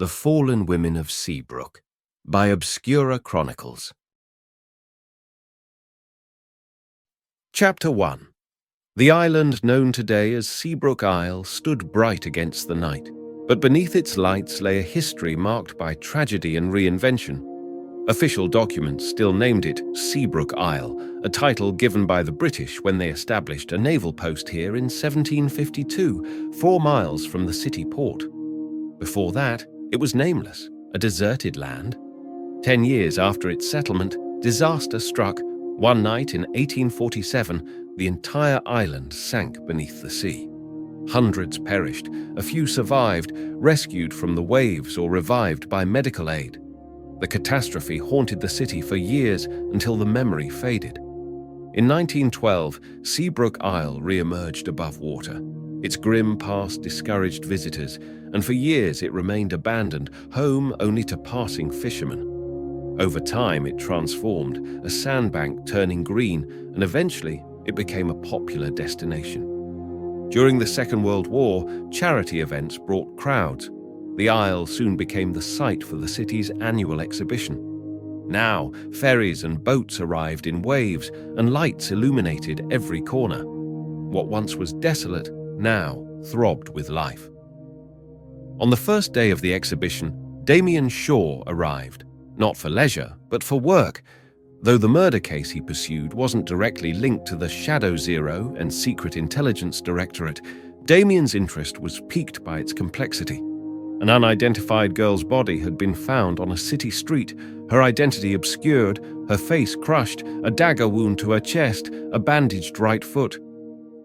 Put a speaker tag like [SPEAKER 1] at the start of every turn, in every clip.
[SPEAKER 1] The Fallen Women of Seabrook by Obscura Chronicles. Chapter 1. The island known today as Seabrook Isle stood bright against the night, but beneath its lights lay a history marked by tragedy and reinvention. Official documents still named it Seabrook Isle, a title given by the British when they established a naval post here in 1752, 4 miles from the city port. Before that, it was nameless, a deserted land. 10 years after its settlement, disaster struck. One night in 1847, the entire island sank beneath the sea. Hundreds perished, a few survived, rescued from the waves or revived by medical aid. The catastrophe haunted the city for years until the memory faded. In 1912, Seabrook Isle re-emerged above water. Its grim past discouraged visitors, and for years it remained abandoned, home only to passing fishermen. Over time, it transformed, a sandbank turning green, and eventually it became a popular destination. During the Second World War, charity events brought crowds. The Isle soon became the site for the city's annual exhibition. Now, ferries and boats arrived in waves, and lights illuminated every corner. What once was desolate now throbbed with life. On the first day of the exhibition, Damian Shaw arrived, not for leisure, but for work. Though the murder case he pursued wasn't directly linked to the Shadow Zero and Secret Intelligence Directorate, Damian's interest was piqued by its complexity. An unidentified girl's body had been found on a city street, her identity obscured, her face crushed, a dagger wound to her chest, a bandaged right foot.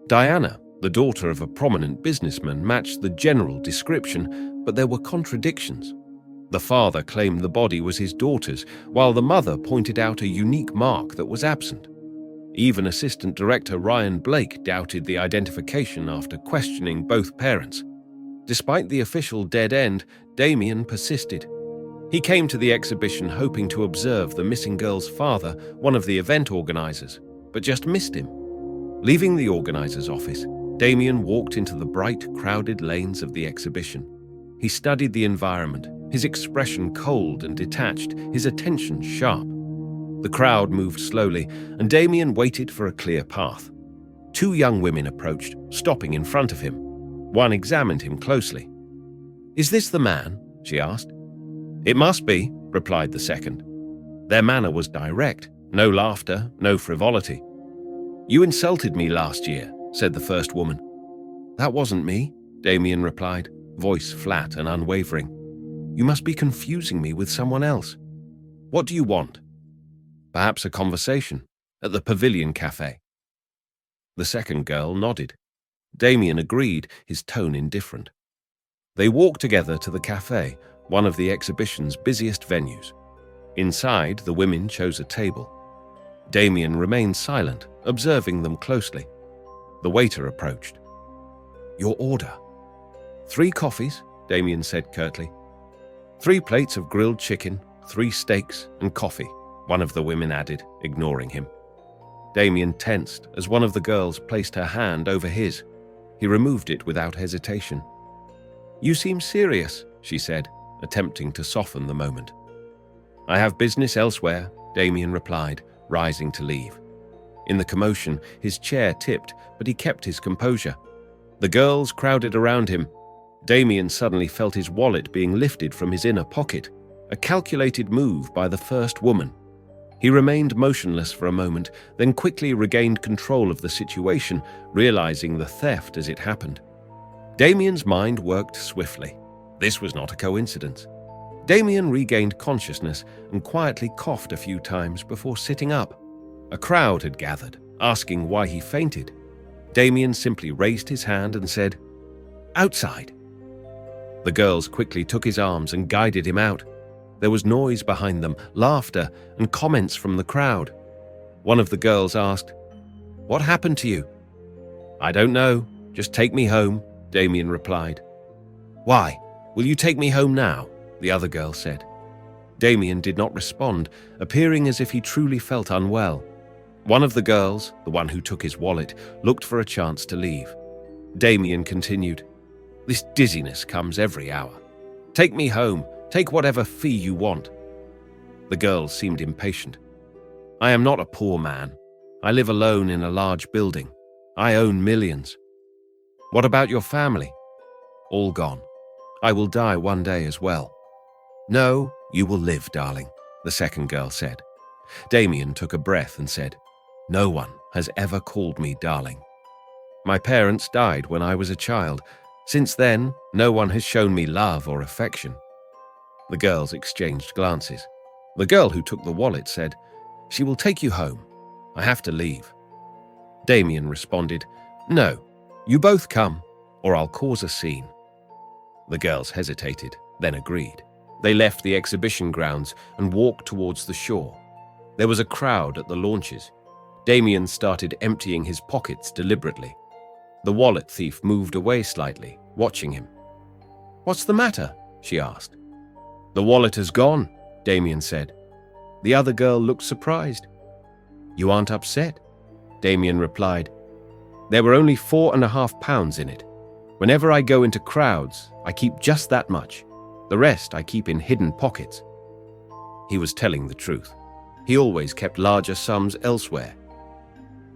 [SPEAKER 1] Diana, the daughter of a prominent businessman, matched the general description, but there were contradictions. The father claimed the body was his daughter's, while the mother pointed out a unique mark that was absent. Even Assistant Director Ryan Blake doubted the identification after questioning both parents. Despite the official dead end, Damian persisted. He came to the exhibition hoping to observe the missing girl's father, one of the event organizers, but just missed him. Leaving the organizer's office, Damian walked into the bright, crowded lanes of the exhibition. He studied the environment, his expression cold and detached, his attention sharp. The crowd moved slowly, and Damian waited for a clear path. 2 young women approached, stopping in front of him. One examined him closely. "Is this the man?" she asked. "It must be," replied the second. Their manner was direct, no laughter, no frivolity. "You insulted me last year," said the first woman. "That wasn't me," Damian replied, voice flat and unwavering. "You must be confusing me with someone else. What do you want?" "Perhaps a conversation at the Pavilion Cafe." The second girl nodded. Damian agreed, his tone indifferent. They walked together to the cafe, one of the exhibition's busiest venues. Inside, the women chose a table. Damian remained silent, observing them closely. The waiter approached. "Your order." 3 coffees, Damian said curtly. 3 plates of grilled chicken, 3 steaks, and coffee, one of the women added, ignoring him. Damian tensed as one of the girls placed her hand over his. He removed it without hesitation. "You seem serious," she said, attempting to soften the moment. "I have business elsewhere," Damian replied, rising to leave. In the commotion, his chair tipped, but he kept his composure. The girls crowded around him. Damian suddenly felt his wallet being lifted from his inner pocket, a calculated move by the first woman. He remained motionless for a moment, then quickly regained control of the situation, realizing the theft as it happened. Damian's mind worked swiftly. This was not a coincidence. Damian regained consciousness and quietly coughed a few times before sitting up. A crowd had gathered, asking why he fainted. Damian simply raised his hand and said, "Outside." The girls quickly took his arms and guided him out. There was noise behind them, laughter, and comments from the crowd. One of the girls asked, "What happened to you?" "I don't know. Just take me home," Damian replied. "Why? Will you take me home now?" the other girl said. Damian did not respond, appearing as if he truly felt unwell. One of the girls, the one who took his wallet, looked for a chance to leave. Damian continued, "This dizziness comes every hour. Take me home. Take whatever fee you want." The girl seemed impatient. "I am not a poor man. I live alone in a large building. I own millions." "What about your family?" "All gone. I will die one day as well." "No, you will live, darling," the second girl said. Damian took a breath and said, "No one has ever called me darling. My parents died when I was a child. Since then, no one has shown me love or affection." The girls exchanged glances. The girl who took the wallet said, "She will take you home. I have to leave." Damian responded, "No, you both come, or I'll cause a scene." The girls hesitated, then agreed. They left the exhibition grounds and walked towards the shore. There was a crowd at the launches. Damian started emptying his pockets deliberately. The wallet thief moved away slightly, watching him. "What's the matter?" she asked. "The wallet has gone," Damian said. The other girl looked surprised. "You aren't upset?" Damian replied. "There were only £4.50 in it. Whenever I go into crowds, I keep just that much. The rest I keep in hidden pockets." He was telling the truth. He always kept larger sums elsewhere.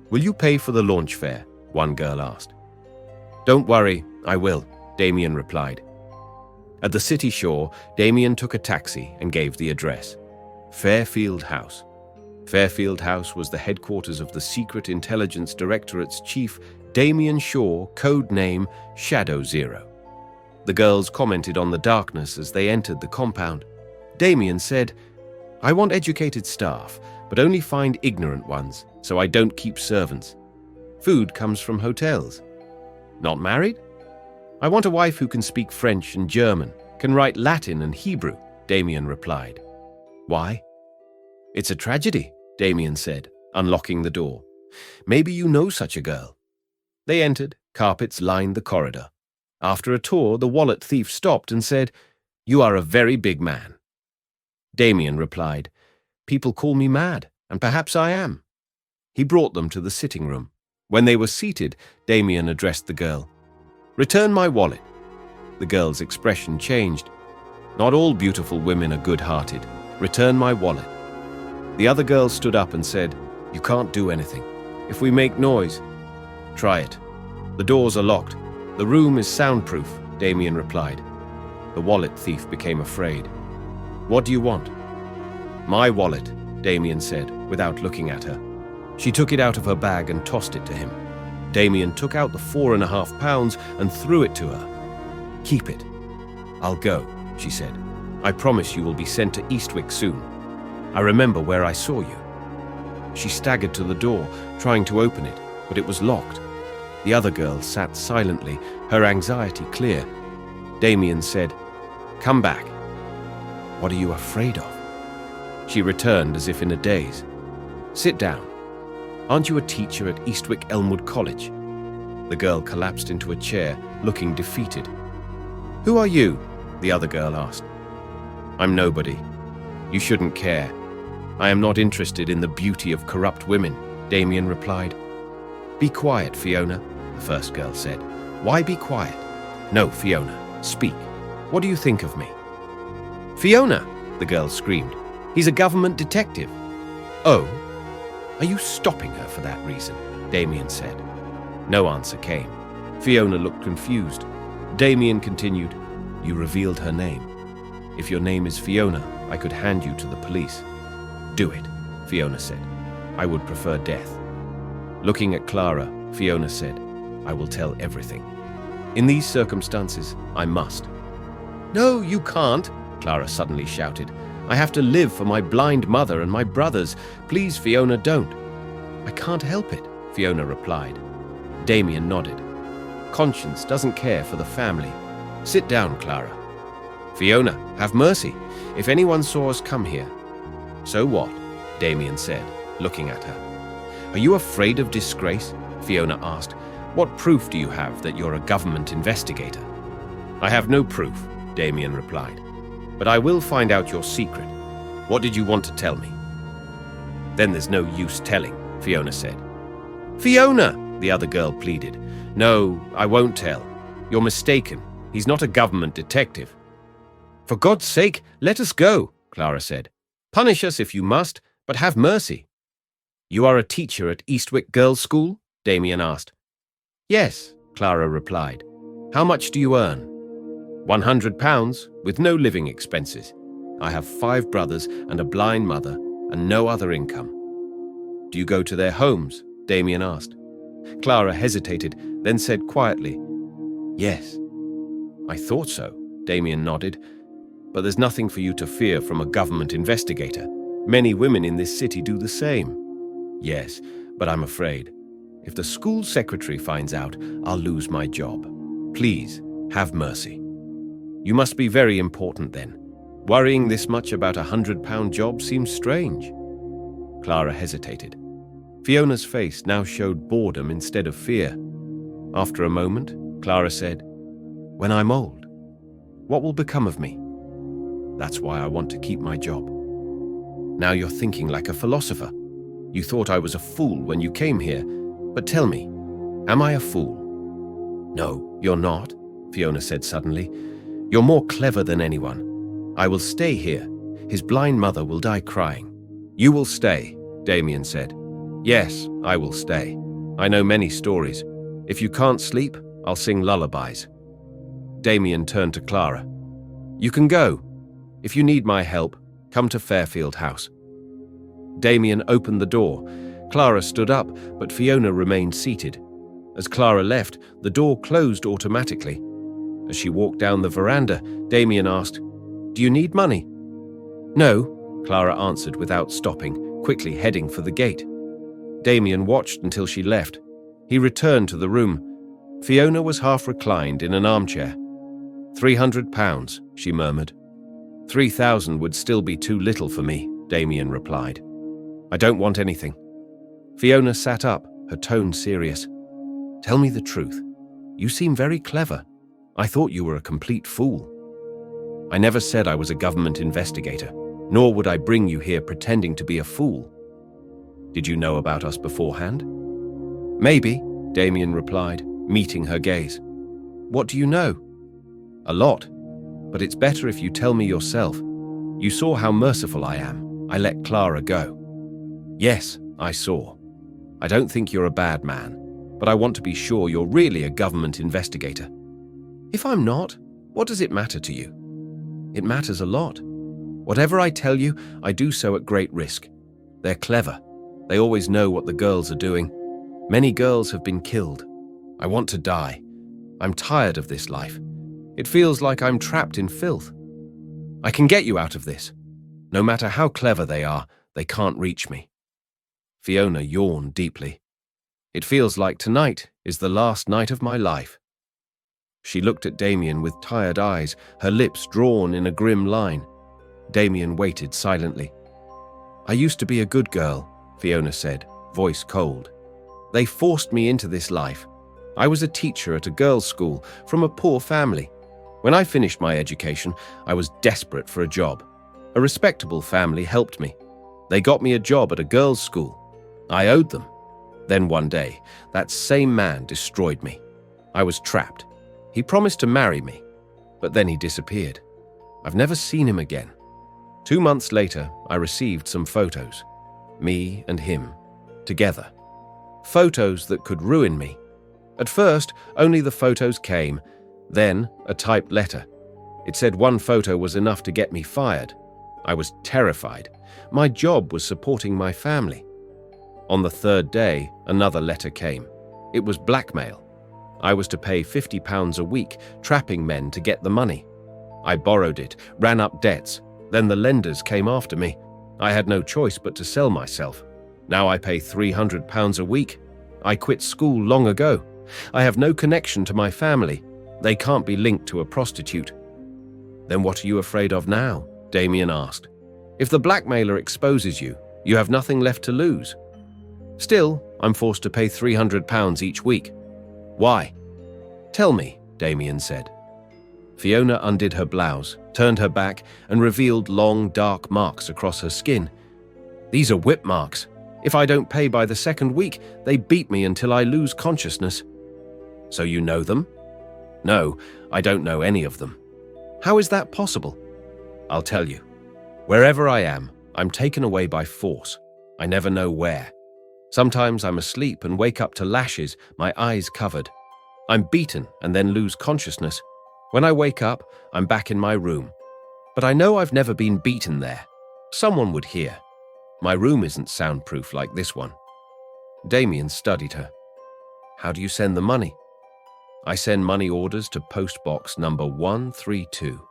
[SPEAKER 1] "Will you pay for the launch fare?" one girl asked. "Don't worry, I will," Damian replied. At the city shore, Damian took a taxi and gave the address. Fairfield House. Fairfield House was the headquarters of the Secret Intelligence Directorate's chief, Damian Shaw, code name Shadow Zero. The girls commented on the darkness as they entered the compound. Damian said, "I want educated staff, but only find ignorant ones, so I don't keep servants. Food comes from hotels." "Not married?" "I want a wife who can speak French and German, can write Latin and Hebrew," Damian replied. "Why?" "It's a tragedy," Damian said, unlocking the door. "Maybe you know such a girl." They entered. Carpets lined the corridor. After a tour, the wallet thief stopped and said, "You are a very big man." Damian replied, "People call me mad, and perhaps I am." He brought them to the sitting room. When they were seated, Damian addressed the girl. "Return my wallet." The girl's expression changed. "Not all beautiful women are good-hearted. Return my wallet." The other girl stood up and said, "You can't do anything. If we make noise..." "Try it. The doors are locked. The room is soundproof," Damian replied. The wallet thief became afraid. "What do you want?" "My wallet," Damian said, without looking at her. She took it out of her bag and tossed it to him. Damian took out the £4.50 and threw it to her. "Keep it." "I'll go," she said. "I promise you will be sent to Eastwick soon. I remember where I saw you." She staggered to the door, trying to open it, but it was locked. The other girl sat silently, her anxiety clear. Damian said, "Come back." "What are you afraid of?" She returned as if in a daze. "Sit down. Aren't you a teacher at Eastwick Elmwood College?" The girl collapsed into a chair, looking defeated. "Who are you?" the other girl asked. "I'm nobody. You shouldn't care. I am not interested in the beauty of corrupt women," Damian replied. "Be quiet, Fiona," the first girl said. "Why be quiet?" "No, Fiona, speak. What do you think of me?" "Fiona!" the girl screamed. "He's a government detective." "Oh? Are you stopping her for that reason?" Damian said. No answer came. Fiona looked confused. Damian continued, "You revealed her name. If your name is Fiona, I could hand you to the police." "Do it," Fiona said. "I would prefer death." Looking at Clara, Fiona said, "I will tell everything. In these circumstances, I must." "No, you can't," Clara suddenly shouted. "I have to live for my blind mother and my brothers. Please, Fiona, don't." "I can't help it," Fiona replied. Damian nodded. "Conscience doesn't care for the family. Sit down, Clara." "Fiona, have mercy. If anyone saw us come here..." "So what?" Damian said, looking at her. "Are you afraid of disgrace?" Fiona asked. "What proof do you have that you're a government investigator?" "I have no proof," Damian replied. "But I will find out your secret. What did you want to tell me?" "Then there's no use telling," Fiona said. "Fiona!" the other girl pleaded. "No, I won't tell. You're mistaken. He's not a government detective." "For God's sake, let us go," Clara said. "Punish us if you must, but have mercy." "You are a teacher at Eastwick Girls' School?" Damian asked. "Yes," Clara replied. "How much do you earn?" £100, with no living expenses. I have 5 brothers and a blind mother, and no other income." "Do you go to their homes?" Damian asked. Clara hesitated, then said quietly, "Yes." "I thought so," Damian nodded. "But there's nothing for you to fear from a government investigator. Many women in this city do the same." "Yes, but I'm afraid. If the school secretary finds out, I'll lose my job. Please, have mercy." "You must be very important then. Worrying this much about a £100 job seems strange." Clara hesitated. Fiona's face now showed boredom instead of fear. After a moment, Clara said, "When I'm old, what will become of me? That's why I want to keep my job." "Now you're thinking like a philosopher. You thought I was a fool when you came here, but tell me, am I a fool?" "No, you're not," Fiona said suddenly. "You're more clever than anyone. I will stay here. His blind mother will die crying." "You will stay," Damian said. "Yes, I will stay. I know many stories. If you can't sleep, I'll sing lullabies." Damian turned to Clara. "You can go. If you need my help, come to Fairfield House." Damian opened the door. Clara stood up, but Fiona remained seated. As Clara left, the door closed automatically. As she walked down the veranda, Damian asked, "Do you need money?" "No," Clara answered without stopping, quickly heading for the gate. Damian watched until she left. He returned to the room. Fiona was half reclined in an armchair. £300, she murmured. 3,000 would still be too little for me, Damian replied. "I don't want anything." Fiona sat up, her tone serious. "Tell me the truth. You seem very clever. I thought you were a complete fool." "I never said I was a government investigator, nor would I bring you here pretending to be a fool." "Did you know about us beforehand?" "Maybe," Damian replied, meeting her gaze. "What do you know?" "A lot. But it's better if you tell me yourself. You saw how merciful I am. I let Clara go." "Yes, I saw. I don't think you're a bad man, but I want to be sure you're really a government investigator." "If I'm not, what does it matter to you?" "It matters a lot. Whatever I tell you, I do so at great risk. They're clever. They always know what the girls are doing. Many girls have been killed. I want to die. I'm tired of this life. It feels like I'm trapped in filth. I can get you out of this. No matter how clever they are, they can't reach me." Fiona yawned deeply. "It feels like tonight is the last night of my life." She looked at Damian with tired eyes, her lips drawn in a grim line. Damian waited silently. "I used to be a good girl," Fiona said, voice cold. "They forced me into this life. I was a teacher at a girls' school from a poor family. When I finished my education, I was desperate for a job. A respectable family helped me. They got me a job at a girls' school. I owed them. Then one day, that same man destroyed me. I was trapped. He promised to marry me, but then he disappeared. I've never seen him again. 2 months later, I received some photos. Me and him, together. Photos that could ruin me. At first, only the photos came, then a typed letter. It said one photo was enough to get me fired. I was terrified. My job was supporting my family. On the 3rd day, another letter came. It was blackmail. I was to pay £50 a week, trapping men to get the money. I borrowed it, ran up debts. Then the lenders came after me. I had no choice but to sell myself. Now I pay £300 a week. I quit school long ago. I have no connection to my family. They can't be linked to a prostitute." "Then what are you afraid of now?" Damian asked. "If the blackmailer exposes you, you have nothing left to lose." "Still, I'm forced to pay £300 each week." "Why?" "Tell me," Damian said. Fiona undid her blouse, turned her back, and revealed long, dark marks across her skin. "These are whip marks. If I don't pay by the 2nd week, they beat me until I lose consciousness." "So you know them?" "No, I don't know any of them." "How is that possible? I'll tell you. Wherever I am, I'm taken away by force. I never know where. Sometimes I'm asleep and wake up to lashes, my eyes covered. I'm beaten and then lose consciousness. When I wake up, I'm back in my room. But I know I've never been beaten there. Someone would hear. My room isn't soundproof like this one. Damian studied her. How do you send the money? I send money orders to postbox number 132.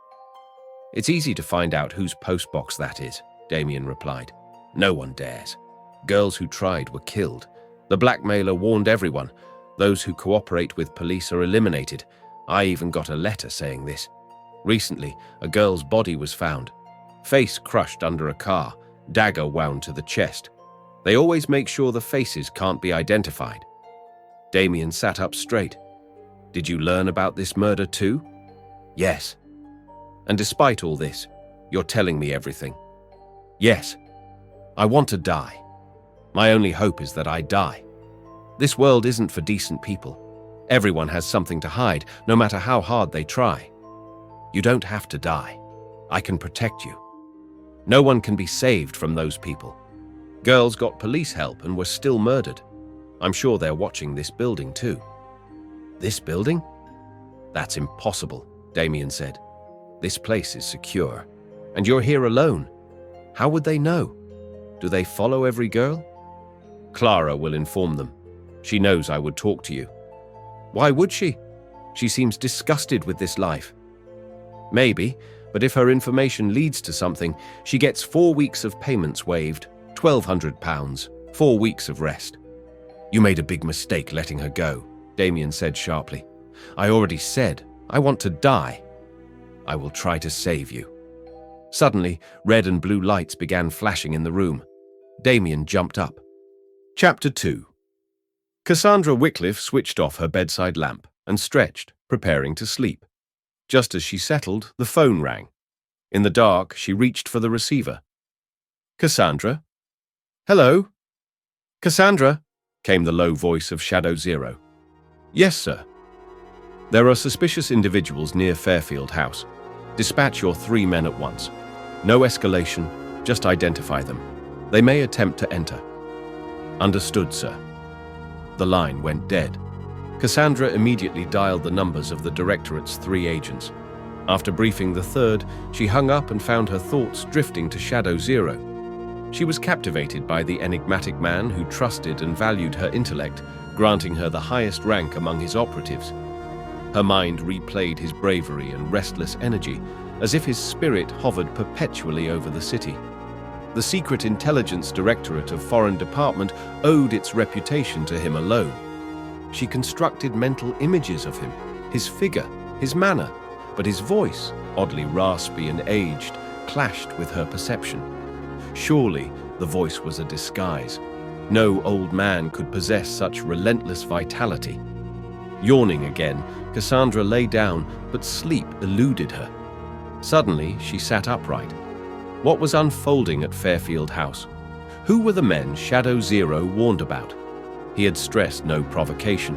[SPEAKER 1] It's easy to find out whose postbox that is, Damian replied. No one dares. Girls who tried were killed. The blackmailer warned everyone. Those who cooperate with police are eliminated. I even got a letter saying this. Recently, a girl's body was found. Face crushed under a car, dagger wound to the chest. They always make sure the faces can't be identified. Damian sat up straight. Did you learn about this murder too? Yes. And despite all this, you're telling me everything. Yes. I want to die. My only hope is that I die. This world isn't for decent people. Everyone has something to hide, no matter how hard they try. You don't have to die. I can protect you. No one can be saved from those people. Girls got police help and were still murdered. I'm sure they're watching this building too. This building? That's impossible, Damian said. This place is secure, and you're here alone. How would they know? Do they follow every girl? Clara will inform them. She knows I would talk to you. Why would she? She seems disgusted with this life. Maybe, but if her information leads to something, she gets 4 weeks of payments waived, £1,200, 4 weeks of rest. You made a big mistake letting her go, Damian said sharply. I already said, I want to die. I will try to save you. Suddenly, red and blue lights began flashing in the room. Damian jumped up. Chapter 2. Cassandra Wycliffe switched off her bedside lamp and stretched, preparing to sleep. Just as she settled, the phone rang. In the dark, she reached for the receiver. Cassandra? Hello? Cassandra? Came the low voice of Shadow Zero. Yes, sir. There are suspicious individuals near Fairfield House. Dispatch your 3 men at once. No escalation, just identify them. They may attempt to enter. Understood, sir. The line went dead. Cassandra immediately dialed the numbers of the Directorate's 3 agents. After briefing the third, she hung up and found her thoughts drifting to Shadow Zero. She was captivated by the enigmatic man who trusted and valued her intellect, granting her the highest rank among his operatives. Her mind replayed his bravery and restless energy, as if his spirit hovered perpetually over the city. The Secret Intelligence Directorate of Foreign Department owed its reputation to him alone. She constructed mental images of him, his figure, his manner, but his voice, oddly raspy and aged, clashed with her perception. Surely the voice was a disguise. No old man could possess such relentless vitality. Yawning again, Cassandra lay down, but sleep eluded her. Suddenly, she sat upright. What was unfolding at Fairfield House? Who were the men Shadow Zero warned about? He had stressed no provocation.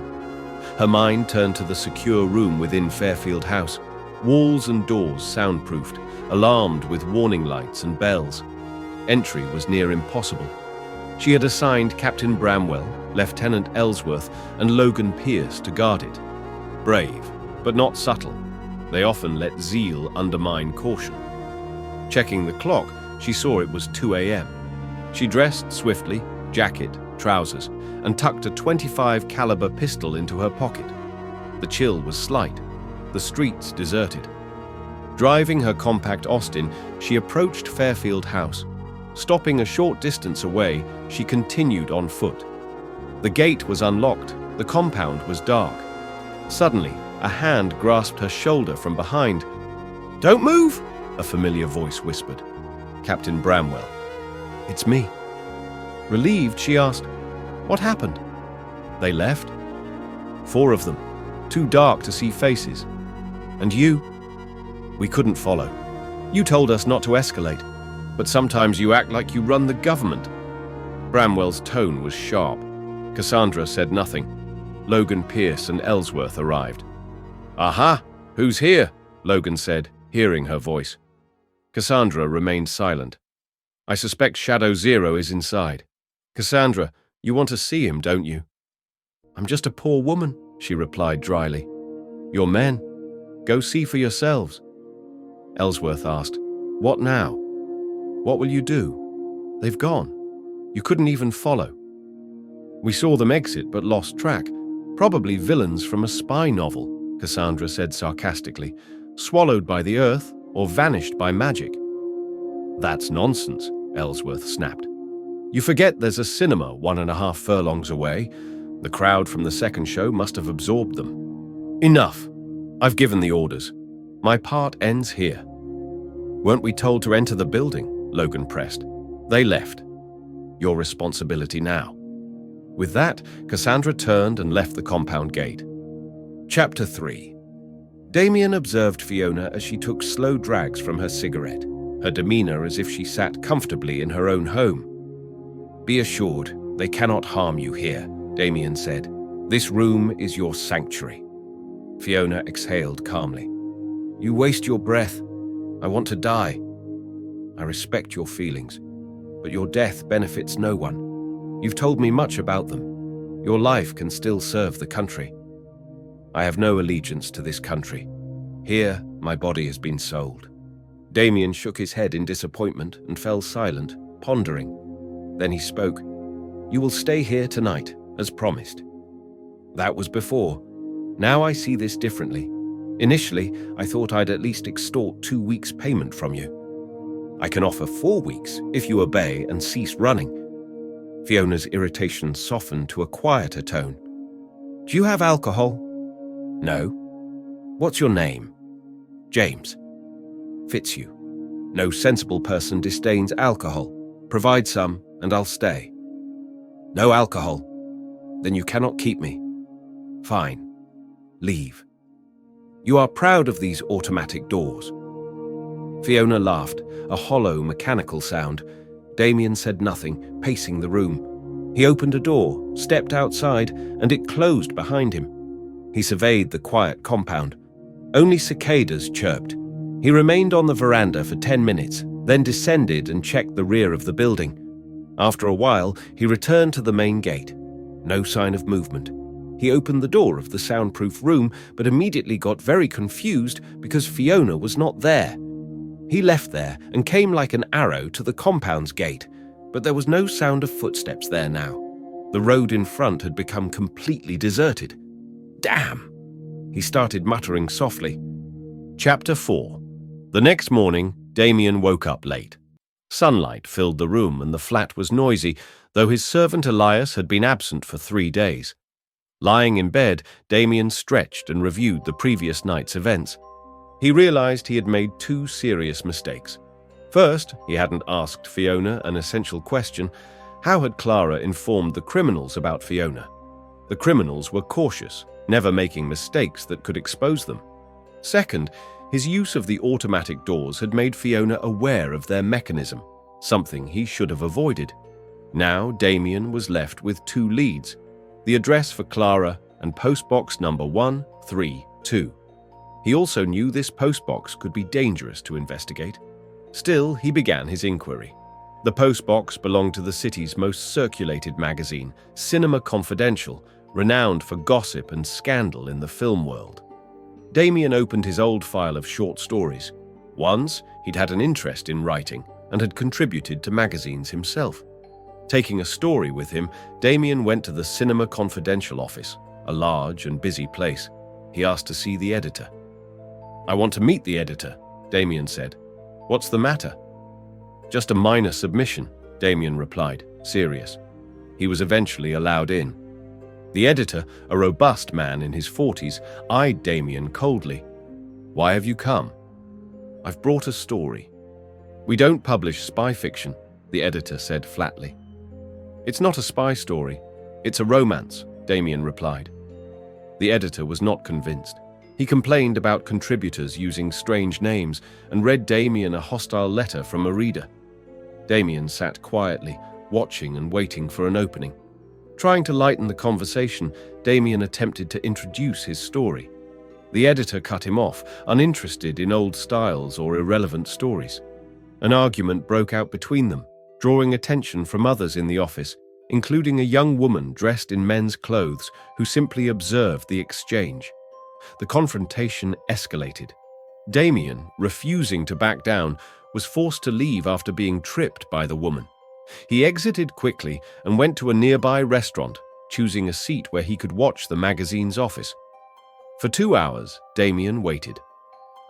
[SPEAKER 1] Her mind turned to the secure room within Fairfield House. Walls and doors soundproofed, alarmed with warning lights and bells. Entry was near impossible. She had assigned Captain Bramwell, Lieutenant Ellsworth, and Logan Pierce to guard it. Brave, but not subtle. They often let zeal undermine caution. Checking the clock, she saw it was 2 a.m. She dressed swiftly, jacket, trousers, and tucked a .25 caliber pistol into her pocket. The chill was slight, the streets deserted. Driving her compact Austin, she approached Fairfield House. Stopping a short distance away, she continued on foot. The gate was unlocked, the compound was dark. Suddenly, a hand grasped her shoulder from behind. "Don't move!" a familiar voice whispered. Captain Bramwell. "It's me." Relieved, she asked, "What happened?" "They left. 4 of them. Too dark to see faces. And you?" "We couldn't follow. You told us not to escalate, but sometimes you act like you run the government." Bramwell's tone was sharp. Cassandra said nothing. Logan Pierce and Ellsworth arrived. "Aha! Who's here?" Logan said, hearing her voice. Cassandra remained silent. "I suspect Shadow Zero is inside. Cassandra, you want to see him, don't you?" "I'm just a poor woman," she replied dryly. "You're men. Go see for yourselves." Ellsworth asked, "What now? What will you do? They've gone. You couldn't even follow." "We saw them exit but lost track. Probably villains from a spy novel," Cassandra said sarcastically. "Swallowed by the earth or vanished by magic." "That's nonsense," Ellsworth snapped. "You forget there's a cinema 1.5 furlongs away. The crowd from the second show must have absorbed them." "Enough. I've given the orders. My part ends here." "Weren't we told to enter the building?" Logan pressed. "They left. Your responsibility now." With that, Cassandra turned and left the compound gate. Chapter 3. Damian observed Fiona as she took slow drags from her cigarette, her demeanor as if she sat comfortably in her own home. "Be assured, they cannot harm you here," Damian said. "This room is your sanctuary." Fiona exhaled calmly. "You waste your breath. I want to die. I respect your feelings, but your death benefits no one. You've told me much about them. Your life can still serve the country. I have no allegiance to this country. Here, my body has been sold." Damian shook his head in disappointment and fell silent, pondering. Then he spoke. "You will stay here tonight, as promised." "That was before. Now I see this differently. Initially, I thought I'd at least extort 2 weeks' payment from you. I can offer 4 weeks if you obey and cease running." Fiona's irritation softened to a quieter tone. "Do you have alcohol?" "No." "What's your name?" "James." "Fits you. No sensible person disdains alcohol. Provide some, and I'll stay." "No alcohol." "Then you cannot keep me." "Fine. Leave." "You are proud of these automatic doors." Fiona laughed, a hollow, mechanical sound. Damian said nothing, pacing the room. He opened a door, stepped outside, and it closed behind him. He surveyed the quiet compound. Only cicadas chirped. He remained on the veranda for 10 minutes, then descended and checked the rear of the building. After a while, he returned to the main gate. No sign of movement. He opened the door of the soundproof room, but immediately got very confused because Fiona was not there. He left there and came like an arrow to the compound's gate, but there was no sound of footsteps there now. The road in front had become completely deserted. "Damn!" He started muttering softly. Chapter 4. The next morning, Damian woke up late. Sunlight filled the room and the flat was noisy, though his servant Elias had been absent for 3 days. Lying in bed, Damian stretched and reviewed the previous night's events. He realized he had made 2 serious mistakes. First, he hadn't asked Fiona an essential question. How had Clara informed the criminals about Fiona? The criminals were cautious, never making mistakes that could expose them. Second, his use of the automatic doors had made Fiona aware of their mechanism, something he should have avoided. Now Damian was left with 2 leads, the address for Clara and postbox number 132. He also knew this postbox could be dangerous to investigate. Still, he began his inquiry. The postbox belonged to the city's most circulated magazine, Cinema Confidential, renowned for gossip and scandal in the film world. Damian opened his old file of short stories. Once, he'd had an interest in writing and had contributed to magazines himself. Taking a story with him, Damian went to the Cinema Confidential office, a large and busy place. He asked to see the editor. "I want to meet the editor," Damian said. "What's the matter?" "Just a minor submission," Damian replied, serious. He was eventually allowed in. The editor, a robust man in his 40s, eyed Damian coldly. "Why have you come?" "I've brought a story." "We don't publish spy fiction," the editor said flatly. "It's not a spy story. It's a romance," Damian replied. The editor was not convinced. He complained about contributors using strange names and read Damian a hostile letter from a reader. Damian sat quietly, watching and waiting for an opening. Trying to lighten the conversation, Damian attempted to introduce his story. The editor cut him off, uninterested in old styles or irrelevant stories. An argument broke out between them, drawing attention from others in the office, including a young woman dressed in men's clothes who simply observed the exchange. The confrontation escalated. Damian, refusing to back down, was forced to leave after being tripped by the woman. He exited quickly and went to a nearby restaurant, choosing a seat where he could watch the magazine's office. For 2 hours, Damian waited.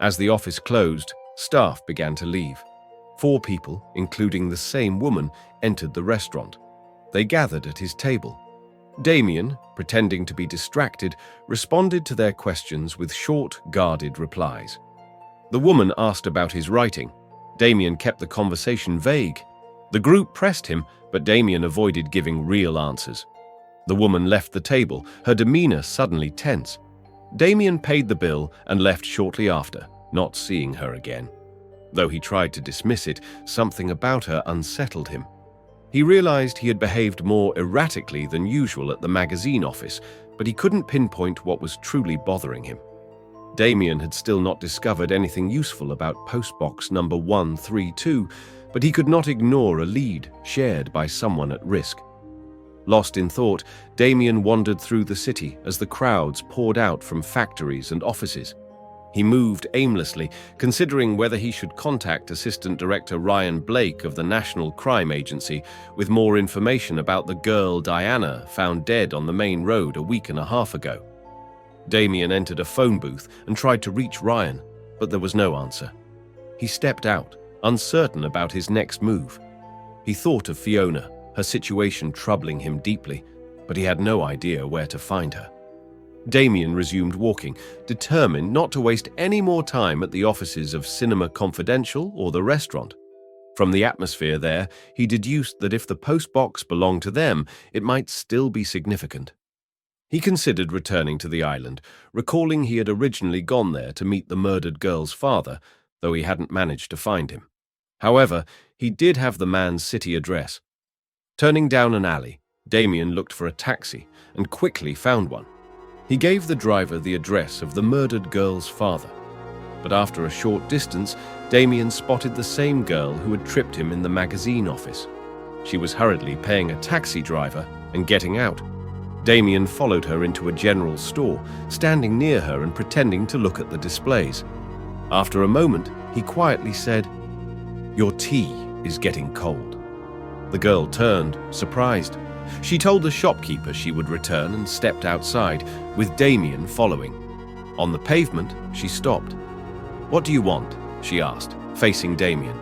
[SPEAKER 1] As the office closed, staff began to leave. 4 people, including the same woman, entered the restaurant. They gathered at his table. Damian, pretending to be distracted, responded to their questions with short, guarded replies. The woman asked about his writing. Damian kept the conversation vague. The group pressed him, but Damian avoided giving real answers. The woman left the table, her demeanor suddenly tense. Damian paid the bill and left shortly after, not seeing her again. Though he tried to dismiss it, something about her unsettled him. He realized he had behaved more erratically than usual at the magazine office, but he couldn't pinpoint what was truly bothering him. Damian had still not discovered anything useful about postbox number 132, but he could not ignore a lead shared by someone at risk. Lost in thought, Damian wandered through the city as the crowds poured out from factories and offices. He moved aimlessly, considering whether he should contact Assistant Director Ryan Blake of the National Crime Agency with more information about the girl Diana found dead on the main road a week and a half ago. Damian entered a phone booth and tried to reach Ryan, but there was no answer. He stepped out, uncertain about his next move. He thought of Fiona, her situation troubling him deeply, but he had no idea where to find her. Damian resumed walking, determined not to waste any more time at the offices of Cinema Confidential or the restaurant. From the atmosphere there, he deduced that if the postbox belonged to them, it might still be significant. He considered returning to the island, recalling he had originally gone there to meet the murdered girl's father, though he hadn't managed to find him. However, he did have the man's city address. Turning down an alley, Damian looked for a taxi and quickly found one. He gave the driver the address of the murdered girl's father. But after a short distance, Damian spotted the same girl who had tripped him in the magazine office. She was hurriedly paying a taxi driver and getting out. Damian followed her into a general store, standing near her and pretending to look at the displays. After a moment, he quietly said, "Your tea is getting cold." The girl turned, surprised. She told the shopkeeper she would return and stepped outside, with Damian following. On the pavement, she stopped. "What do you want?" she asked, facing Damian.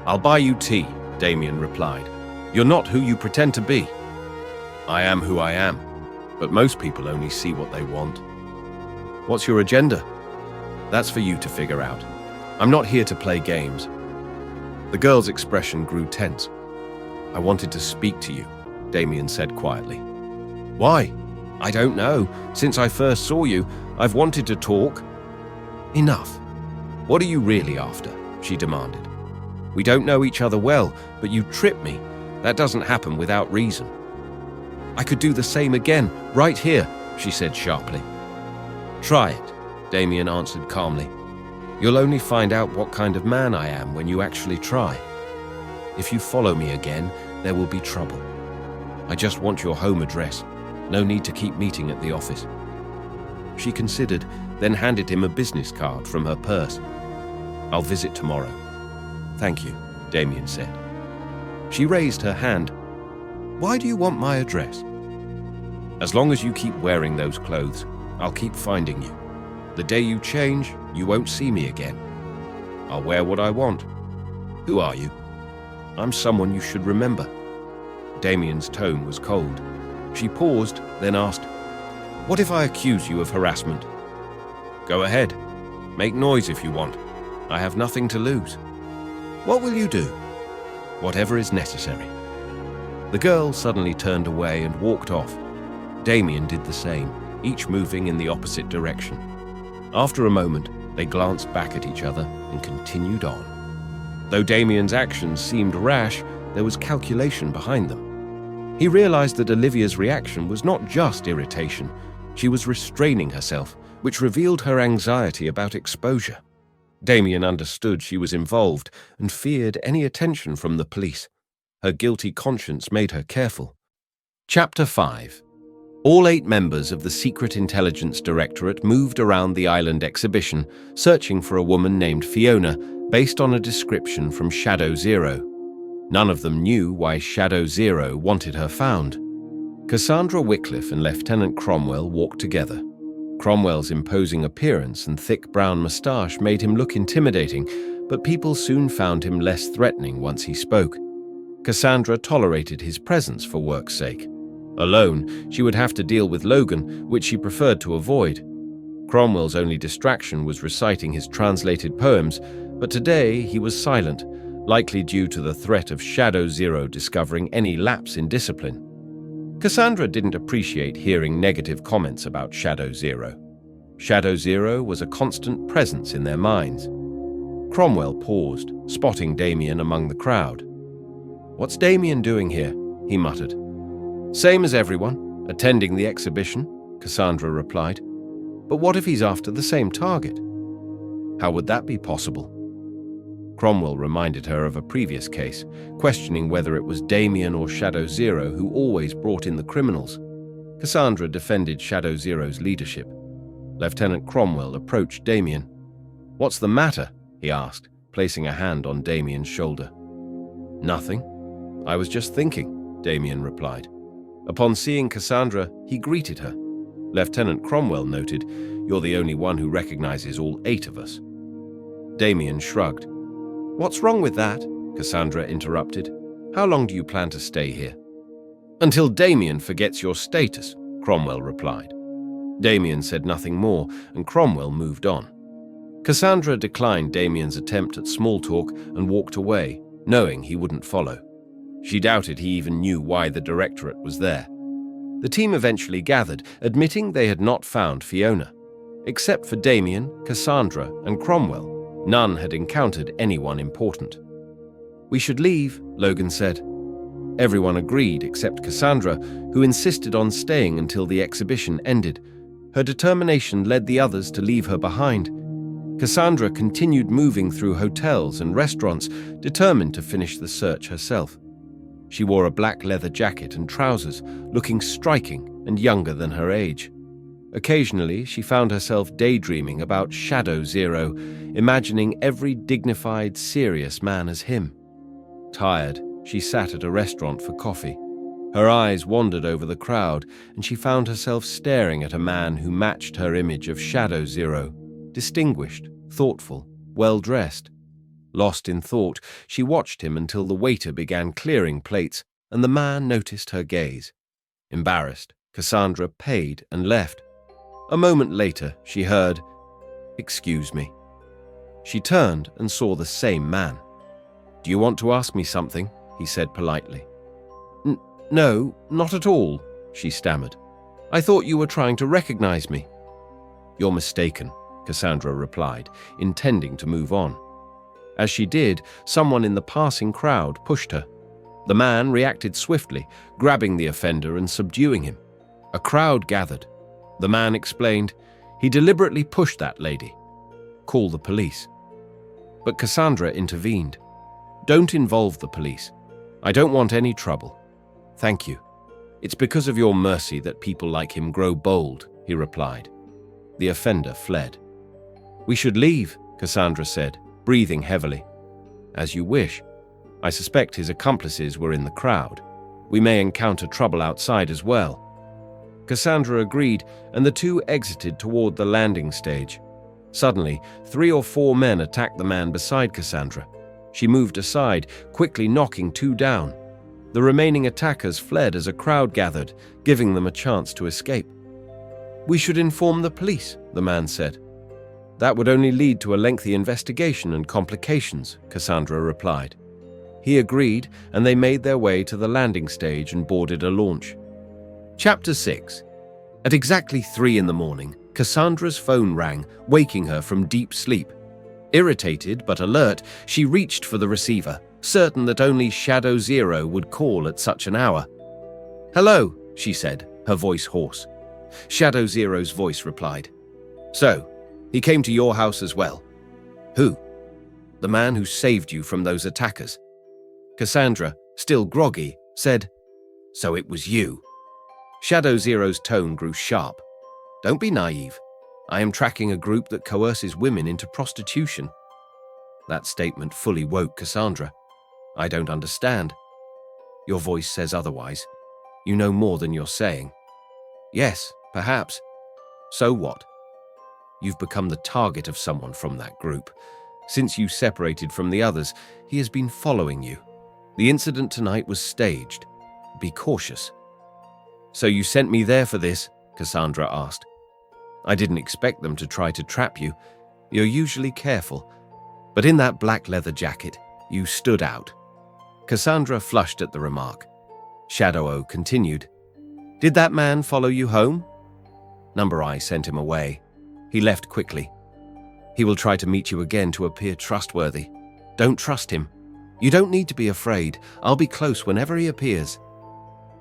[SPEAKER 1] "I'll buy you tea," Damian replied. "You're not who you pretend to be." "I am who I am, but most people only see what they want." "What's your agenda?" "That's for you to figure out. I'm not here to play games." The girl's expression grew tense. "I wanted to speak to you," Damian said quietly. "Why?" "I don't know. Since I first saw you, I've wanted to talk." "Enough. What are you really after?" she demanded. "We don't know each other well, but you tripped me. That doesn't happen without reason." "I could do the same again, right here," she said sharply. "Try it," Damian answered calmly. "You'll only find out what kind of man I am when you actually try. If you follow me again, there will be trouble. I just want your home address. No need to keep meeting at the office." She considered, then handed him a business card from her purse. "I'll visit tomorrow." "Thank you," Damian said. She raised her hand. "Why do you want my address?" "As long as you keep wearing those clothes, I'll keep finding you. The day you change, you won't see me again. I'll wear what I want." "Who are you?" "I'm someone you should remember." Damian's tone was cold. She paused, then asked, "What if I accuse you of harassment?" "Go ahead. Make noise if you want. I have nothing to lose." "What will you do?" "Whatever is necessary." The girl suddenly turned away and walked off. Damian did the same, each moving in the opposite direction. After a moment, they glanced back at each other and continued on. Though Damian's actions seemed rash, there was calculation behind them. He realized that Olivia's reaction was not just irritation. She was restraining herself, which revealed her anxiety about exposure. Damian understood she was involved and feared any attention from the police. Her guilty conscience made her careful. Chapter 5. All 8 members of the Secret Intelligence Directorate moved around the island exhibition, searching for a woman named Fiona, based on a description from Shadow Zero. None of them knew why Shadow Zero wanted her found. Cassandra Wycliffe and Lieutenant Cromwell walked together. Cromwell's imposing appearance and thick brown moustache made him look intimidating, but people soon found him less threatening once he spoke. Cassandra tolerated his presence for work's sake. Alone, she would have to deal with Logan, which she preferred to avoid. Cromwell's only distraction was reciting his translated poems, but today he was silent, likely due to the threat of Shadow Zero discovering any lapse in discipline. Cassandra didn't appreciate hearing negative comments about Shadow Zero. Shadow Zero was a constant presence in their minds. Cromwell paused, spotting Damian among the crowd. "What's Damian doing here?" he muttered. "Same as everyone, attending the exhibition," Cassandra replied. "But what if he's after the same target?" "How would that be possible?" Cromwell reminded her of a previous case, questioning whether it was Damian or Shadow Zero who always brought in the criminals. Cassandra defended Shadow Zero's leadership. Lieutenant Cromwell approached Damian. "What's the matter?" he asked, placing a hand on Damian's shoulder. "Nothing. I was just thinking," Damian replied. Upon seeing Cassandra, he greeted her. Lieutenant Cromwell noted, "You're the only one who recognizes all 8 of us." Damian shrugged. "What's wrong with that?" Cassandra interrupted. "How long do you plan to stay here?" "Until Damian forgets your status," Cromwell replied. Damian said nothing more, and Cromwell moved on. Cassandra declined Damian's attempt at small talk and walked away, knowing he wouldn't follow. She doubted he even knew why the directorate was there. The team eventually gathered, admitting they had not found Fiona. Except for Damian, Cassandra, and Cromwell, none had encountered anyone important. "We should leave," Logan said. Everyone agreed except Cassandra, who insisted on staying until the exhibition ended. Her determination led the others to leave her behind. Cassandra continued moving through hotels and restaurants, determined to finish the search herself. She wore a black leather jacket and trousers, looking striking and younger than her age. Occasionally, she found herself daydreaming about Shadow Zero, imagining every dignified, serious man as him. Tired, she sat at a restaurant for coffee. Her eyes wandered over the crowd, and she found herself staring at a man who matched her image of Shadow Zero, distinguished, thoughtful, well-dressed. Lost in thought, she watched him until the waiter began clearing plates, and the man noticed her gaze. Embarrassed, Cassandra paid and left. A moment later, she heard, "Excuse me." She turned and saw the same man. "Do you want to ask me something?" he said politely. No, not at all," she stammered. "I thought you were trying to recognize me." "You're mistaken," Cassandra replied, intending to move on. As she did, someone in the passing crowd pushed her. The man reacted swiftly, grabbing the offender and subduing him. A crowd gathered. The man explained, "He deliberately pushed that lady. Call the police." But Cassandra intervened. "Don't involve the police. I don't want any trouble." "Thank you. It's because of your mercy that people like him grow bold," he replied. The offender fled. "We should leave," Cassandra said, breathing heavily. "As you wish. I suspect his accomplices were in the crowd. We may encounter trouble outside as well." Cassandra agreed, and the two exited toward the landing stage. Suddenly, 3 or 4 men attacked the man beside Cassandra. She moved aside, quickly knocking 2 down. The remaining attackers fled as a crowd gathered, giving them a chance to escape. "We should inform the police," the man said. "That would only lead to a lengthy investigation and complications," Cassandra replied. He agreed, and they made their way to the landing stage and boarded a launch. Chapter 6. At exactly 3 in the morning, Cassandra's phone rang, waking her from deep sleep. Irritated but alert, she reached for the receiver, certain that only Shadow Zero would call at such an hour. "Hello," she said, her voice hoarse. Shadow Zero's voice replied. "So, he came to your house as well?" Who? The man who saved you from those attackers. Cassandra, still groggy, said, "So it was you." Shadow Zero's tone grew sharp. "Don't be naive. I am tracking a group that coerces women into prostitution." That statement fully woke Cassandra. "I don't understand." "Your voice says otherwise. You know more than you're saying." "Yes, perhaps. So what? You've become the target of someone from that group. Since you separated from the others, he has been following you. The incident tonight was staged. Be cautious." "So you sent me there for this?" Cassandra asked. "I didn't expect them to try to trap you. You're usually careful. But in that black leather jacket, you stood out." Cassandra flushed at the remark. Shadow O continued, "Did that man follow you home?" "Number I sent him away. He left quickly. He will try to meet you again to appear trustworthy. Don't trust him. You don't need to be afraid. I'll be close whenever he appears."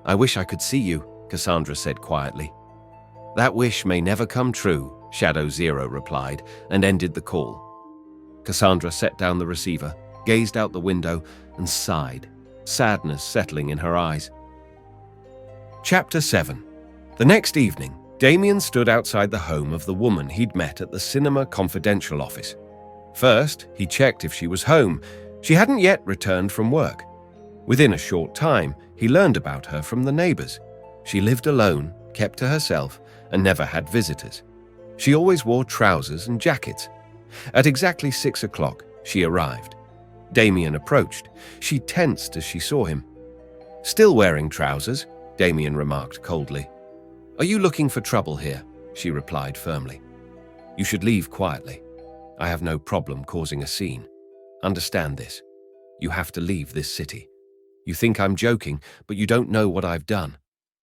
[SPEAKER 1] "I wish I could see you," Cassandra said quietly. "That wish may never come true," Shadow Zero replied, and ended the call. Cassandra set down the receiver, gazed out the window, and sighed, sadness settling in her eyes. Chapter 7. The next evening, Damian stood outside the home of the woman he'd met at the Cinema Confidential office. First, he checked if she was home. She hadn't yet returned from work. Within a short time, he learned about her from the neighbors. She lived alone, kept to herself, and never had visitors. She always wore trousers and jackets. At exactly 6 o'clock, she arrived. Damian approached. She tensed as she saw him. "Still wearing trousers?" Damian remarked coldly. "Are you looking for trouble here?" she replied firmly. "You should leave quietly. I have no problem causing a scene. Understand this. You have to leave this city. You think I'm joking, but you don't know what I've done.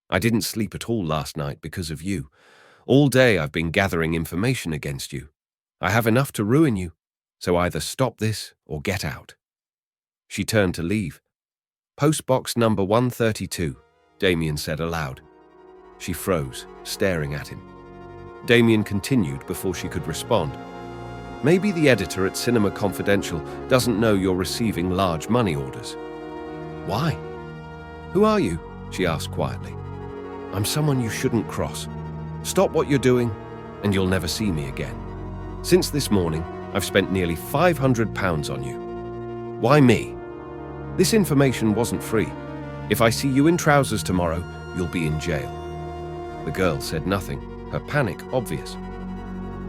[SPEAKER 1] I didn't sleep at all last night because of you. All day I've been gathering information against you. I have enough to ruin you, so either stop this or get out." She turned to leave. "Postbox number 132, Damian said aloud. She froze, staring at him. Damian continued before she could respond. "Maybe the editor at Cinema Confidential doesn't know you're receiving large money orders." "Why?" "Who are you?" she asked quietly. "I'm someone you shouldn't cross. Stop what you're doing, and you'll never see me again. Since this morning, I've spent nearly £500 on you." "Why me?" "This information wasn't free. If I see you in trousers tomorrow, you'll be in jail." The girl said nothing, her panic obvious.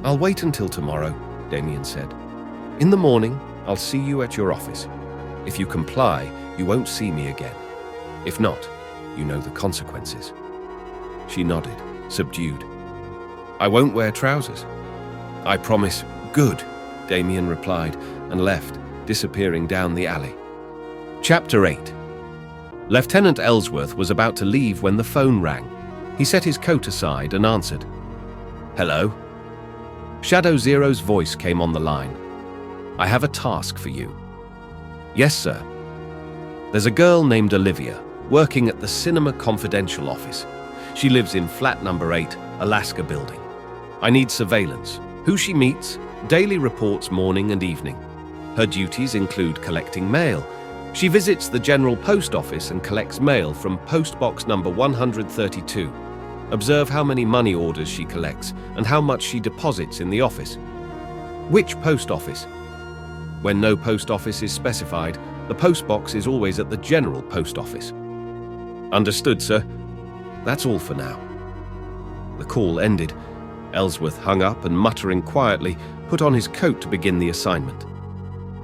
[SPEAKER 1] "I'll wait until tomorrow," Damian said. "In the morning, I'll see you at your office. If you comply, you won't see me again. If not, you know the consequences." She nodded, subdued. "I won't wear trousers." "I promise." "Good," Damian replied, and left, disappearing down the alley. Chapter 8. Lieutenant Ellsworth was about to leave when the phone rang. He set his coat aside and answered. "Hello?" Shadow Zero's voice came on the line. "I have a task for you." "Yes, sir." "There's a girl named Olivia, working at the Cinema Confidential office. She lives in flat number 8, Alaska Building. I need surveillance. Who she meets, daily reports morning and evening. Her duties include collecting mail. She visits the General Post Office and collects mail from postbox number 132. Observe how many money orders she collects and how much she deposits in the office." "Which post office?" "When no post office is specified, the postbox is always at the General Post Office." "Understood, sir. That's all for now." The call ended. Ellsworth hung up and, muttering quietly, put on his coat to begin the assignment.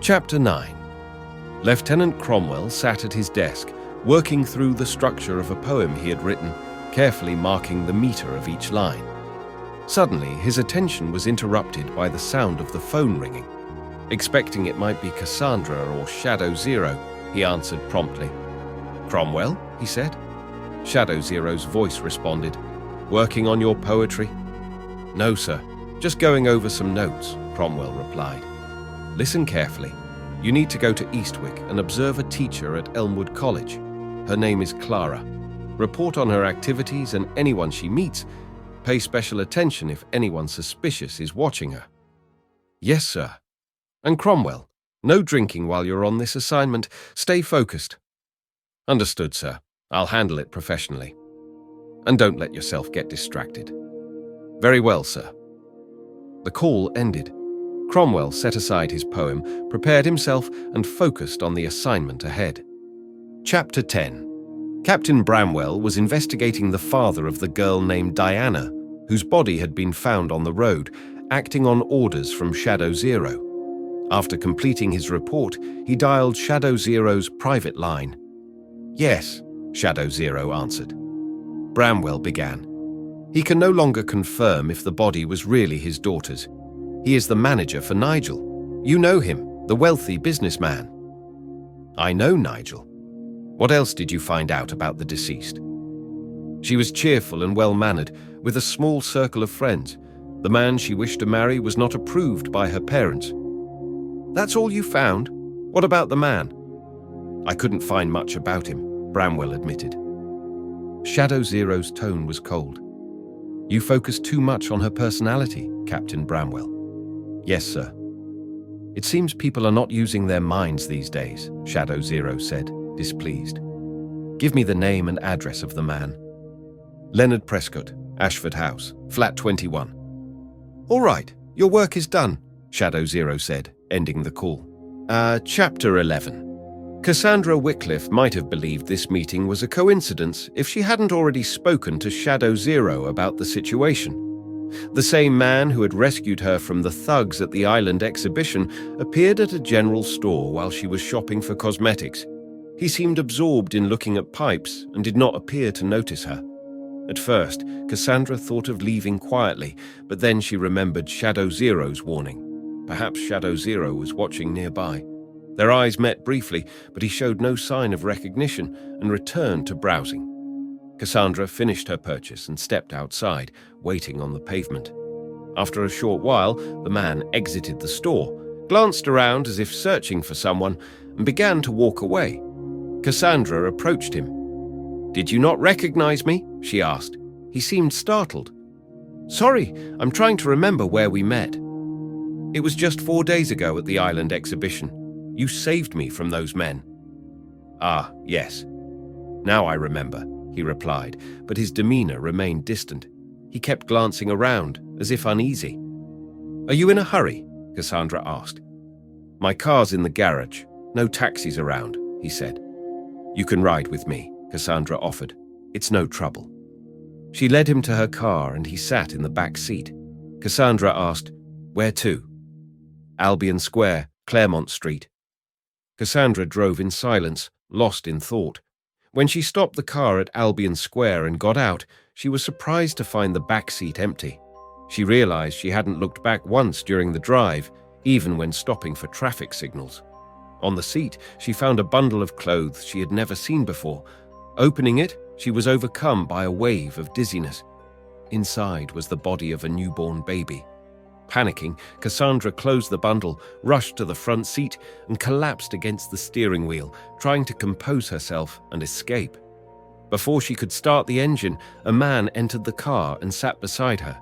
[SPEAKER 1] Chapter 9. Lieutenant Cromwell sat at his desk, working through the structure of a poem he had written, carefully marking the meter of each line. Suddenly, his attention was interrupted by the sound of the phone ringing. Expecting it might be Cassandra or Shadow Zero, he answered promptly. "Cromwell?" he said. Shadow Zero's voice responded. "Working on your poetry?" "No, sir. Just going over some notes," Cromwell replied. "Listen carefully. You need to go to Eastwick and observe a teacher at Elmwood College. Her name is Clara. Report on her activities and anyone she meets. Pay special attention if anyone suspicious is watching her." "Yes, sir." And Cromwell, no drinking while you're on this assignment. Stay focused. Understood, sir. I'll handle it professionally. And don't let yourself get distracted. Very well, sir. The call ended. Cromwell set aside his poem, prepared himself, and focused on the assignment ahead. Chapter 10. Captain Bramwell was investigating the father of the girl named Diana, whose body had been found on the road, acting on orders from Shadow Zero. After completing his report, he dialed Shadow Zero's private line. Yes, Shadow Zero answered. Bramwell began. He can no longer confirm if the body was really his daughter's. He is the manager for Nigel. You know him, the wealthy businessman. I know Nigel. What else did you find out about the deceased? She was cheerful and well-mannered, with a small circle of friends. The man she wished to marry was not approved by her parents. That's all you found? What about the man? I couldn't find much about him, Bramwell admitted. Shadow Zero's tone was cold. You focus too much on her personality, Captain Bramwell. Yes, sir. It seems people are not using their minds these days, Shadow Zero said, displeased. Give me the name and address of the man. Leonard Prescott, Ashford House, flat 21. All right, your work is done, Shadow Zero said, ending the call. Chapter 11. Cassandra Wycliffe might have believed this meeting was a coincidence if she hadn't already spoken to Shadow Zero about the situation. The same man who had rescued her from the thugs at the island exhibition appeared at a general store while she was shopping for cosmetics. He seemed absorbed in looking at pipes and did not appear to notice her. At first, Cassandra thought of leaving quietly, but then she remembered Shadow Zero's warning. Perhaps Shadow Zero was watching nearby. Their eyes met briefly, but he showed no sign of recognition and returned to browsing. Cassandra finished her purchase and stepped outside, waiting on the pavement. After a short while, the man exited the store, glanced around as if searching for someone, and began to walk away. Cassandra approached him. "Did you not recognize me?" she asked. He seemed startled. "Sorry, I'm trying to remember where we met." "It was just 4 days ago at the island exhibition. You saved me from those men." "Ah, yes. Now I remember," he replied, but his demeanor remained distant. He kept glancing around, as if uneasy. "Are you in a hurry?" Cassandra asked. "My car's in the garage. No taxis around," he said. "You can ride with me," Cassandra offered. "It's no trouble." She led him to her car and he sat in the back seat. Cassandra asked, "Where to?" "Albion Square, Claremont Street." Cassandra drove in silence, lost in thought. When she stopped the car at Albion Square and got out, she was surprised to find the back seat empty. She realized she hadn't looked back once during the drive, even when stopping for traffic signals. On the seat, she found a bundle of clothes she had never seen before. Opening it, she was overcome by a wave of dizziness. Inside was the body of a newborn baby. Panicking, Cassandra closed the bundle, rushed to the front seat, and collapsed against the steering wheel, trying to compose herself and escape. Before she could start the engine, a man entered the car and sat beside her.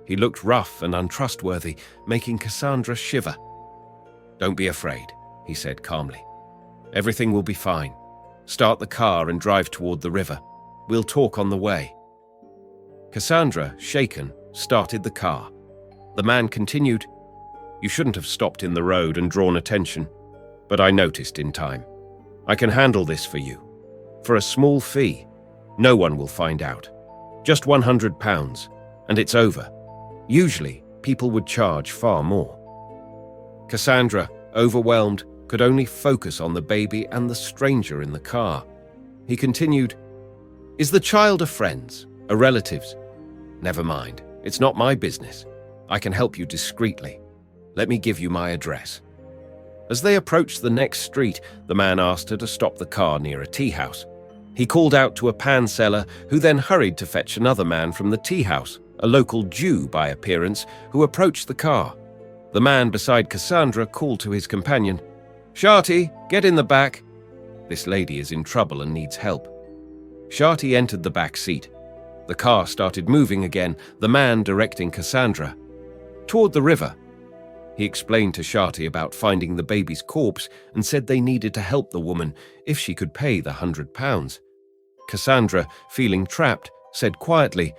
[SPEAKER 1] He looked rough and untrustworthy, making Cassandra shiver. "Don't be afraid," he said calmly. "Everything will be fine. Start the car and drive toward the river. We'll talk on the way." Cassandra, shaken, started the car. The man continued, "You shouldn't have stopped in the road and drawn attention, but I noticed in time. I can handle this for you. For a small fee. No one will find out. Just £100, and it's over. Usually, people would charge far more." Cassandra, overwhelmed, could only focus on the baby and the stranger in the car. He continued, "Is the child a friend's, a relative's? Never mind, it's not my business. I can help you discreetly. Let me give you my address." As they approached the next street, the man asked her to stop the car near a tea house. He called out to a pan seller, who then hurried to fetch another man from the tea house, a local Jew by appearance, who approached the car. The man beside Cassandra called to his companion, "Sharty, get in the back. This lady is in trouble and needs help." Sharty entered the back seat. The car started moving again, the man directing Cassandra. "Toward the river." He explained to Sharti about finding the baby's corpse and said they needed to help the woman if she could pay the £100. Cassandra, feeling trapped, said quietly,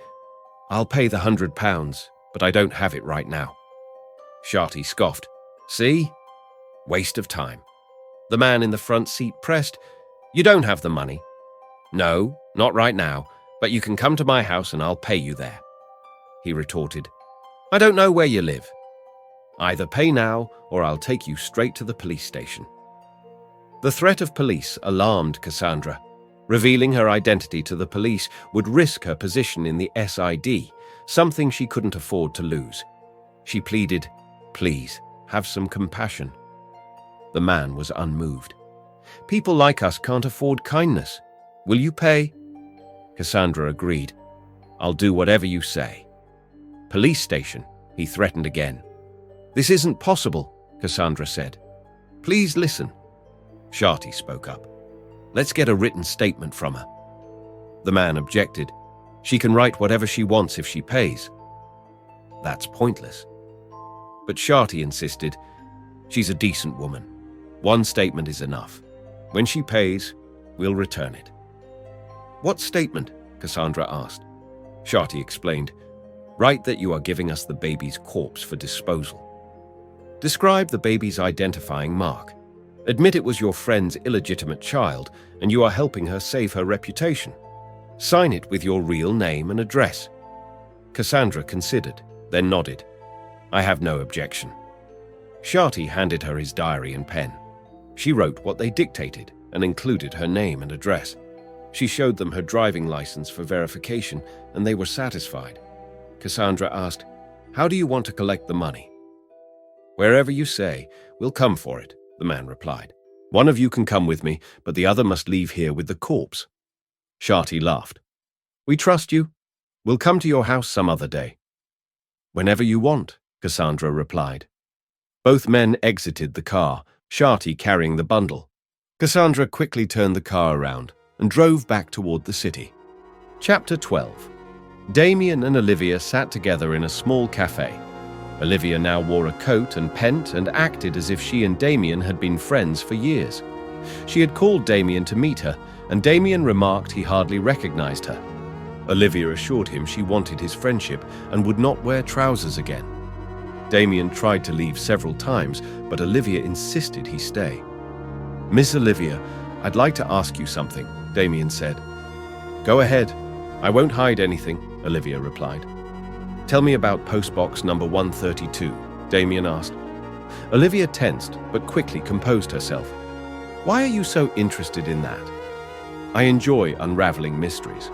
[SPEAKER 1] "I'll pay the £100, but I don't have it right now." Sharti scoffed. "See? Waste of time." The man in the front seat pressed, "You don't have the money." "No, not right now, but you can come to my house and I'll pay you there." He retorted, "I don't know where you live. Either pay now or I'll take you straight to the police station." The threat of police alarmed Cassandra. Revealing her identity to the police would risk her position in the SID, something she couldn't afford to lose. She pleaded, "Please, have some compassion." The man was unmoved. "People like us can't afford kindness. Will you pay?" Cassandra agreed. "I'll do whatever you say." "Police station," he threatened again. "This isn't possible," Cassandra said. "Please listen." Sharti spoke up. "Let's get a written statement from her." The man objected. "She can write whatever she wants if she pays." "That's pointless." But Sharti insisted, "She's a decent woman. One statement is enough. When she pays, we'll return it." "What statement?" Cassandra asked. Sharti explained, "Write that you are giving us the baby's corpse for disposal. Describe the baby's identifying mark. Admit it was your friend's illegitimate child and you are helping her save her reputation. Sign it with your real name and address." Cassandra considered, then nodded. "I have no objection." Sharti handed her his diary and pen. She wrote what they dictated and included her name and address. She showed them her driving license for verification and they were satisfied. Cassandra asked, "How do you want to collect the money?" "Wherever you say, we'll come for it," the man replied. "One of you can come with me, but the other must leave here with the corpse." Sharti laughed. "We trust you. We'll come to your house some other day." "Whenever you want," Cassandra replied. Both men exited the car, Sharti carrying the bundle. Cassandra quickly turned the car around and drove back toward the city. Chapter 12. Damian and Olivia sat together in a small cafe. Olivia now wore a coat and pent and acted as if she and Damian had been friends for years. She had called Damian to meet her, and Damian remarked he hardly recognized her. Olivia assured him she wanted his friendship and would not wear trousers again. Damian tried to leave several times, but Olivia insisted he stay. "Miss Olivia, I'd like to ask you something," Damian said. "Go ahead. I won't hide anything," Olivia replied. "Tell me about postbox number 132, Damian asked. Olivia tensed, but quickly composed herself. "Why are you so interested in that?" "I enjoy unraveling mysteries.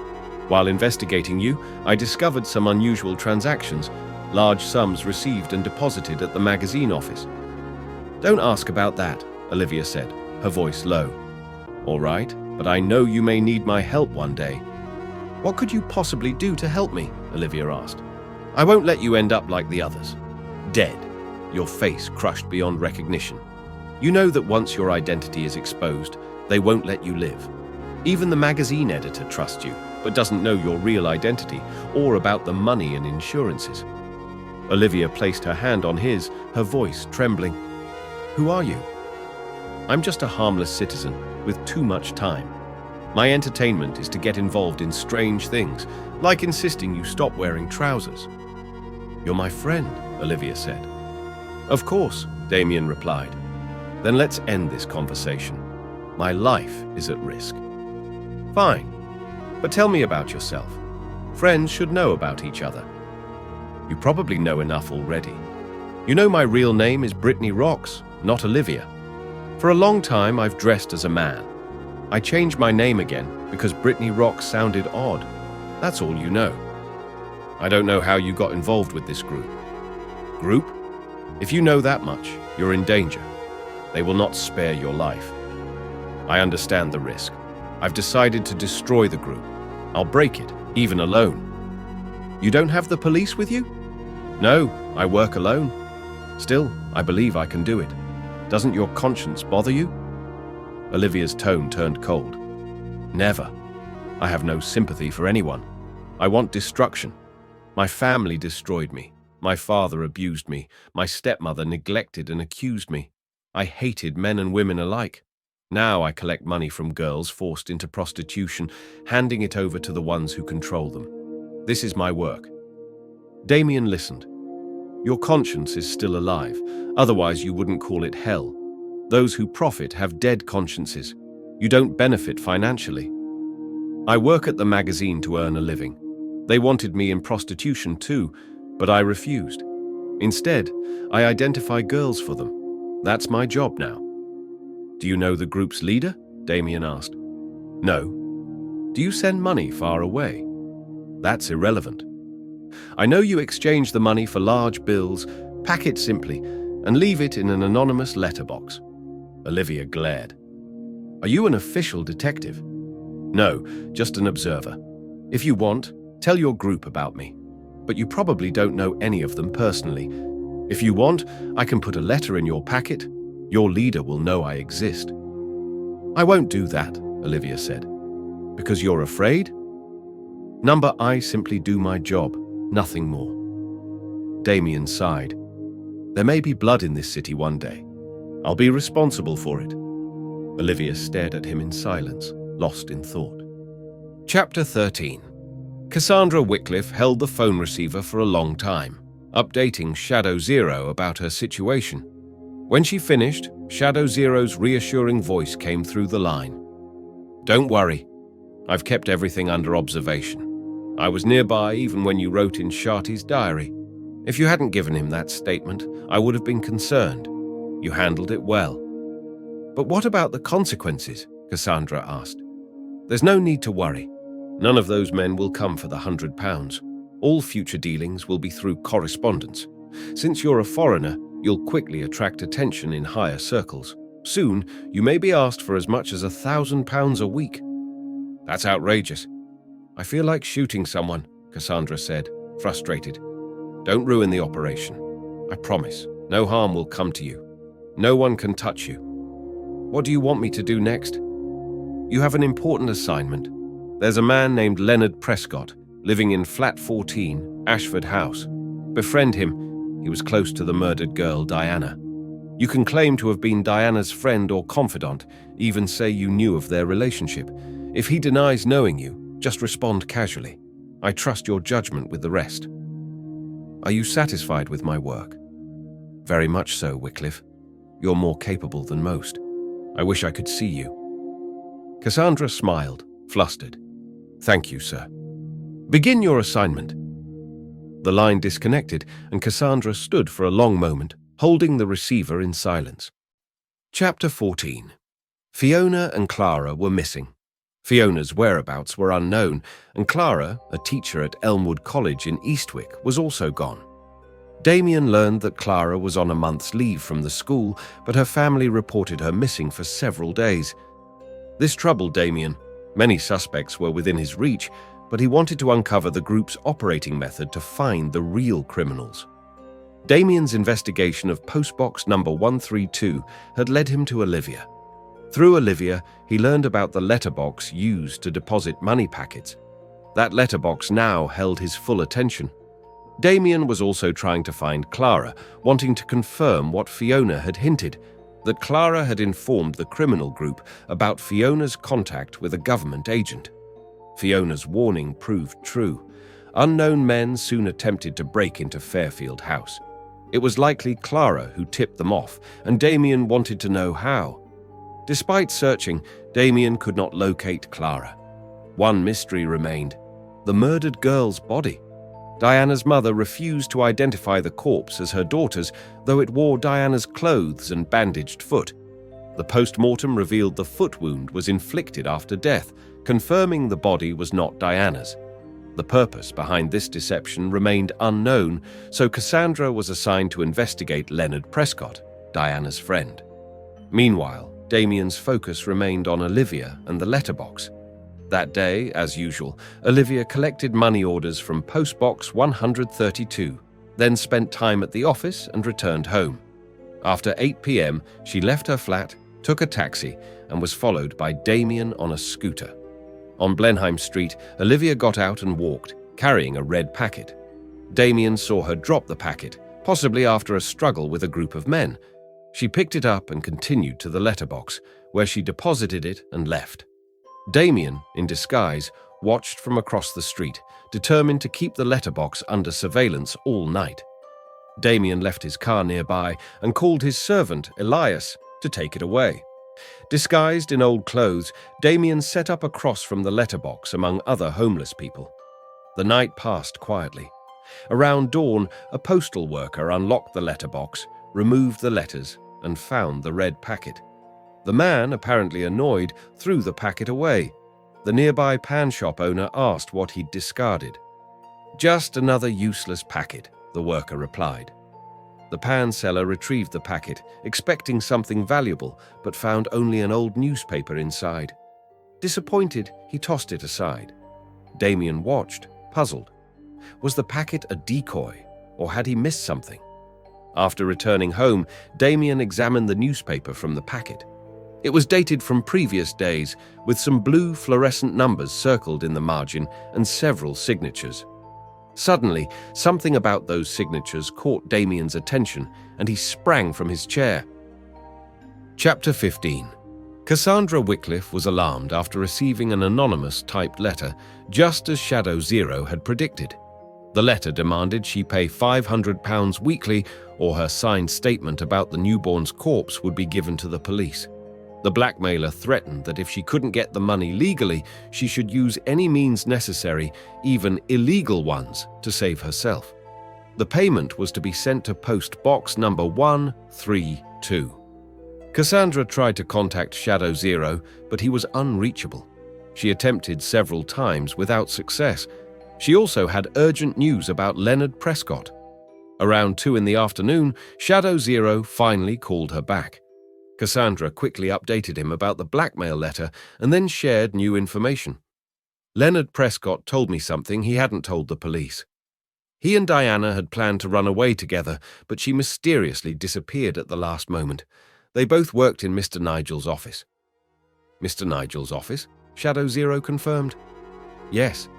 [SPEAKER 1] While investigating you, I discovered some unusual transactions, large sums received and deposited at the magazine office." "Don't ask about that," Olivia said, her voice low. "All right, but I know you may need my help one day." "What could you possibly do to help me?" Olivia asked. "I won't let you end up like the others. Dead, your face crushed beyond recognition. You know that once your identity is exposed, they won't let you live. Even the magazine editor trusts you, but doesn't know your real identity or about the money and insurances." Olivia placed her hand on his, her voice trembling. "Who are you?" "I'm just a harmless citizen with too much time. My entertainment is to get involved in strange things, like insisting you stop wearing trousers." "You're my friend," Olivia said. "Of course," Damian replied. "Then let's end this conversation. My life is at risk." "Fine, but tell me about yourself. Friends should know about each other." "You probably know enough already. You know my real name is Brittany Rocks, not Olivia. For a long time I've dressed as a man. I changed my name again because Brittany Rocks sounded odd. That's all you know. I don't know how you got involved with this group." "Group? If you know that much, you're in danger. They will not spare your life." "I understand the risk. I've decided to destroy the group. I'll break it, even alone." "You don't have the police with you?" "No, I work alone. Still, I believe I can do it. Doesn't your conscience bother you?" Olivia's tone turned cold. "Never. I have no sympathy for anyone. I want destruction. My family destroyed me. My father abused me. My stepmother neglected and accused me. I hated men and women alike. Now I collect money from girls forced into prostitution, handing it over to the ones who control them. This is my work." Damian listened. "Your conscience is still alive, otherwise you wouldn't call it hell. Those who profit have dead consciences. You don't benefit financially. I work at the magazine to earn a living. They wanted me in prostitution too, but I refused. Instead, I identify girls for them. That's my job now." "Do you know the group's leader?" Damian asked. "No." "Do you send money far away?" "That's irrelevant." "I know you exchange the money for large bills, pack it simply, and leave it in an anonymous letterbox." Olivia glared. "Are you an official detective?" "No, just an observer. If you want, tell your group about me. But you probably don't know any of them personally. If you want, I can put a letter in your packet. Your leader will know I exist." "I won't do that," Olivia said. "Because you're afraid?" I simply do my job, nothing more." Damian sighed. "There may be blood in this city one day. I'll be responsible for it." Olivia stared at him in silence, lost in thought. Chapter 13. Cassandra Wycliffe held the phone receiver for a long time, updating Shadow Zero about her situation. When she finished, Shadow Zero's reassuring voice came through the line. "Don't worry. I've kept everything under observation. I was nearby even when you wrote in Sharty's diary. If you hadn't given him that statement, I would have been concerned. You handled it well." "But what about the consequences?" Cassandra asked. "There's no need to worry. None of those men will come for the £100. All future dealings will be through correspondence. Since you're a foreigner, you'll quickly attract attention in higher circles. Soon, you may be asked for as much as £1,000 a week." "That's outrageous." "I feel like shooting someone," Cassandra said, frustrated. "Don't ruin the operation. I promise, no harm will come to you. No one can touch you." "What do you want me to do next?" "You have an important assignment. There's a man named Leonard Prescott, living in Flat 14, Ashford House. Befriend him. He was close to the murdered girl, Diana. You can claim to have been Diana's friend or confidant, even say you knew of their relationship. If he denies knowing you, just respond casually. I trust your judgment with the rest." "Are you satisfied with my work?" "Very much so, Wycliffe. You're more capable than most. I wish I could see you." Cassandra smiled, flustered. "Thank you, sir. Begin your assignment." The line disconnected, and Cassandra stood for a long moment, holding the receiver in silence. Chapter 14. Fiona and Clara were missing. Fiona's whereabouts were unknown, and Clara, a teacher at Elmwood College in Eastwick, was also gone. Damian learned that Clara was on a month's leave from the school, but her family reported her missing for several days. This troubled Damian. Many suspects were within his reach, but he wanted to uncover the group's operating method to find the real criminals. Damian's investigation of postbox number 132 had led him to Olivia. Through Olivia, he learned about the letterbox used to deposit money packets. That letterbox now held his full attention. Damian was also trying to find Clara, wanting to confirm what Fiona had hinted, that Clara had informed the criminal group about Fiona's contact with a government agent. Fiona's warning proved true. Unknown men soon attempted to break into Fairfield House. It was likely Clara who tipped them off, and Damian wanted to know how. Despite searching, Damian could not locate Clara. One mystery remained: the murdered girl's body. Diana's mother refused to identify the corpse as her daughter's, though it wore Diana's clothes and bandaged foot. The post-mortem revealed the foot wound was inflicted after death, confirming the body was not Diana's. The purpose behind this deception remained unknown, so Cassandra was assigned to investigate Leonard Prescott, Diana's friend. Meanwhile, Damian's focus remained on Olivia and the letterbox. That day, as usual, Olivia collected money orders from postbox 132, then spent time at the office and returned home. After 8 p.m., she left her flat, took a taxi, and was followed by Damian on a scooter. On Blenheim Street, Olivia got out and walked, carrying a red packet. Damian saw her drop the packet, possibly after a struggle with a group of men. She picked it up and continued to the letterbox, where she deposited it and left. Damian, in disguise, watched from across the street, determined to keep the letterbox under surveillance all night. Damian left his car nearby and called his servant, Elias, to take it away. Disguised in old clothes, Damian set up across from the letterbox among other homeless people. The night passed quietly. Around dawn, a postal worker unlocked the letterbox, removed the letters, and found the red packet. The man, apparently annoyed, threw the packet away. The nearby pan shop owner asked what he'd discarded. "Just another useless packet," the worker replied. The pan seller retrieved the packet, expecting something valuable, but found only an old newspaper inside. Disappointed, he tossed it aside. Damian watched, puzzled. Was the packet a decoy, or had he missed something? After returning home, Damian examined the newspaper from the packet. It was dated from previous days, with some blue fluorescent numbers circled in the margin and several signatures. Suddenly, something about those signatures caught Damian's attention, and he sprang from his chair. Chapter 15. Cassandra Wycliffe was alarmed after receiving an anonymous typed letter, just as Shadow Zero had predicted. The letter demanded she pay £500 weekly, or her signed statement about the newborn's corpse would be given to the police. The blackmailer threatened that if she couldn't get the money legally, she should use any means necessary, even illegal ones, to save herself. The payment was to be sent to post box number 132. Cassandra tried to contact Shadow Zero, but he was unreachable. She attempted several times without success. She also had urgent news about Leonard Prescott. Around 2 in the afternoon, Shadow Zero finally called her back. Cassandra quickly updated him about the blackmail letter and then shared new information. Leonard Prescott told me something he hadn't told the police. He and Diana had planned to run away together, but she mysteriously disappeared at the last moment. They both worked in Mr. Nigel's office. Mr. Nigel's office? Shadow Zero confirmed. Yes,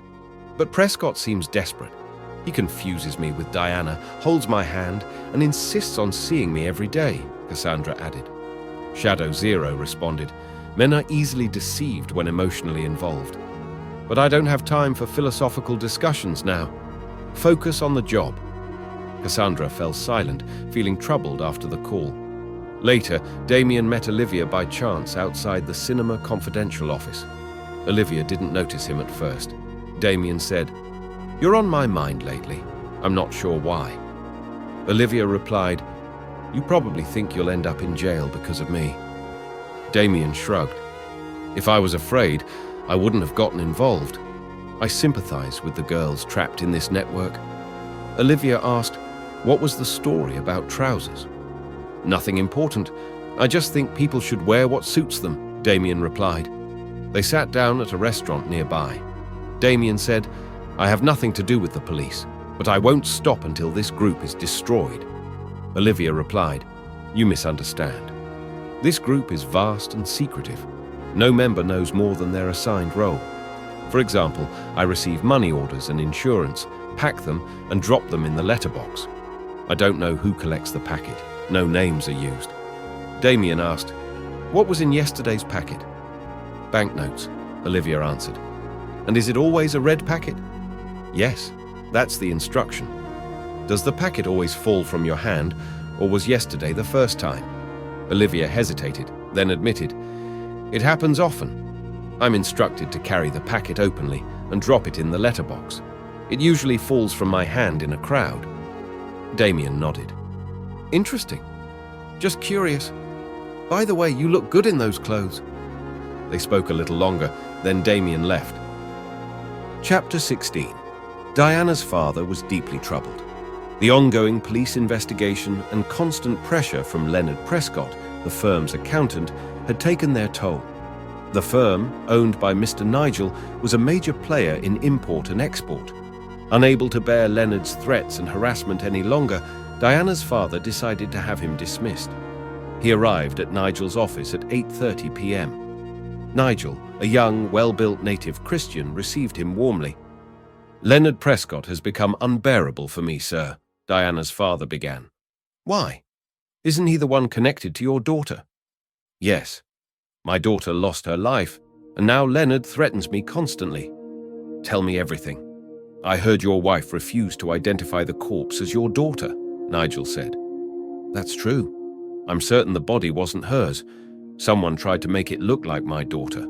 [SPEAKER 1] but Prescott seems desperate. He confuses me with Diana, holds my hand, and insists on seeing me every day, Cassandra added. Shadow Zero responded, "Men are easily deceived when emotionally involved. But I don't have time for philosophical discussions now. Focus on the job." Cassandra fell silent, feeling troubled after the call. Later, Damian met Olivia by chance outside the Cinema Confidential office. Olivia didn't notice him at first. Damian said, "You're on my mind lately. I'm not sure why." Olivia replied, "You probably think you'll end up in jail because of me." Damian shrugged. "If I was afraid, I wouldn't have gotten involved. I sympathize with the girls trapped in this network." Olivia asked, "What was the story about trousers?" "Nothing important. I just think people should wear what suits them," Damian replied. They sat down at a restaurant nearby. Damian said, "I have nothing to do with the police, but I won't stop until this group is destroyed." Olivia replied, "You misunderstand. This group is vast and secretive. No member knows more than their assigned role. For example, I receive money orders and insurance, pack them, and drop them in the letterbox. I don't know who collects the packet. No names are used." Damian asked, "What was in yesterday's packet?" "Banknotes," Olivia answered. "And is it always a red packet?" "Yes, that's the instruction." "Does the packet always fall from your hand, or was yesterday the first time?" Olivia hesitated, then admitted, "It happens often. I'm instructed to carry the packet openly and drop it in the letterbox. It usually falls from my hand in a crowd." Damian nodded. "Interesting. Just curious. By the way, you look good in those clothes." They spoke a little longer, then Damian left. Chapter 16. Diana's father was deeply troubled. The ongoing police investigation and constant pressure from Leonard Prescott, the firm's accountant, had taken their toll. The firm, owned by Mr. Nigel, was a major player in import and export. Unable to bear Leonard's threats and harassment any longer, Diana's father decided to have him dismissed. He arrived at Nigel's office at 8:30 p.m. Nigel, a young, well-built native Christian, received him warmly. "Leonard Prescott has become unbearable for me, sir," Diana's father began. "Why? Isn't he the one connected to your daughter?" "Yes. My daughter lost her life, and now Leonard threatens me constantly." "Tell me everything." "I heard your wife refuse to identify the corpse as your daughter," Nigel said. "That's true. I'm certain the body wasn't hers. Someone tried to make it look like my daughter."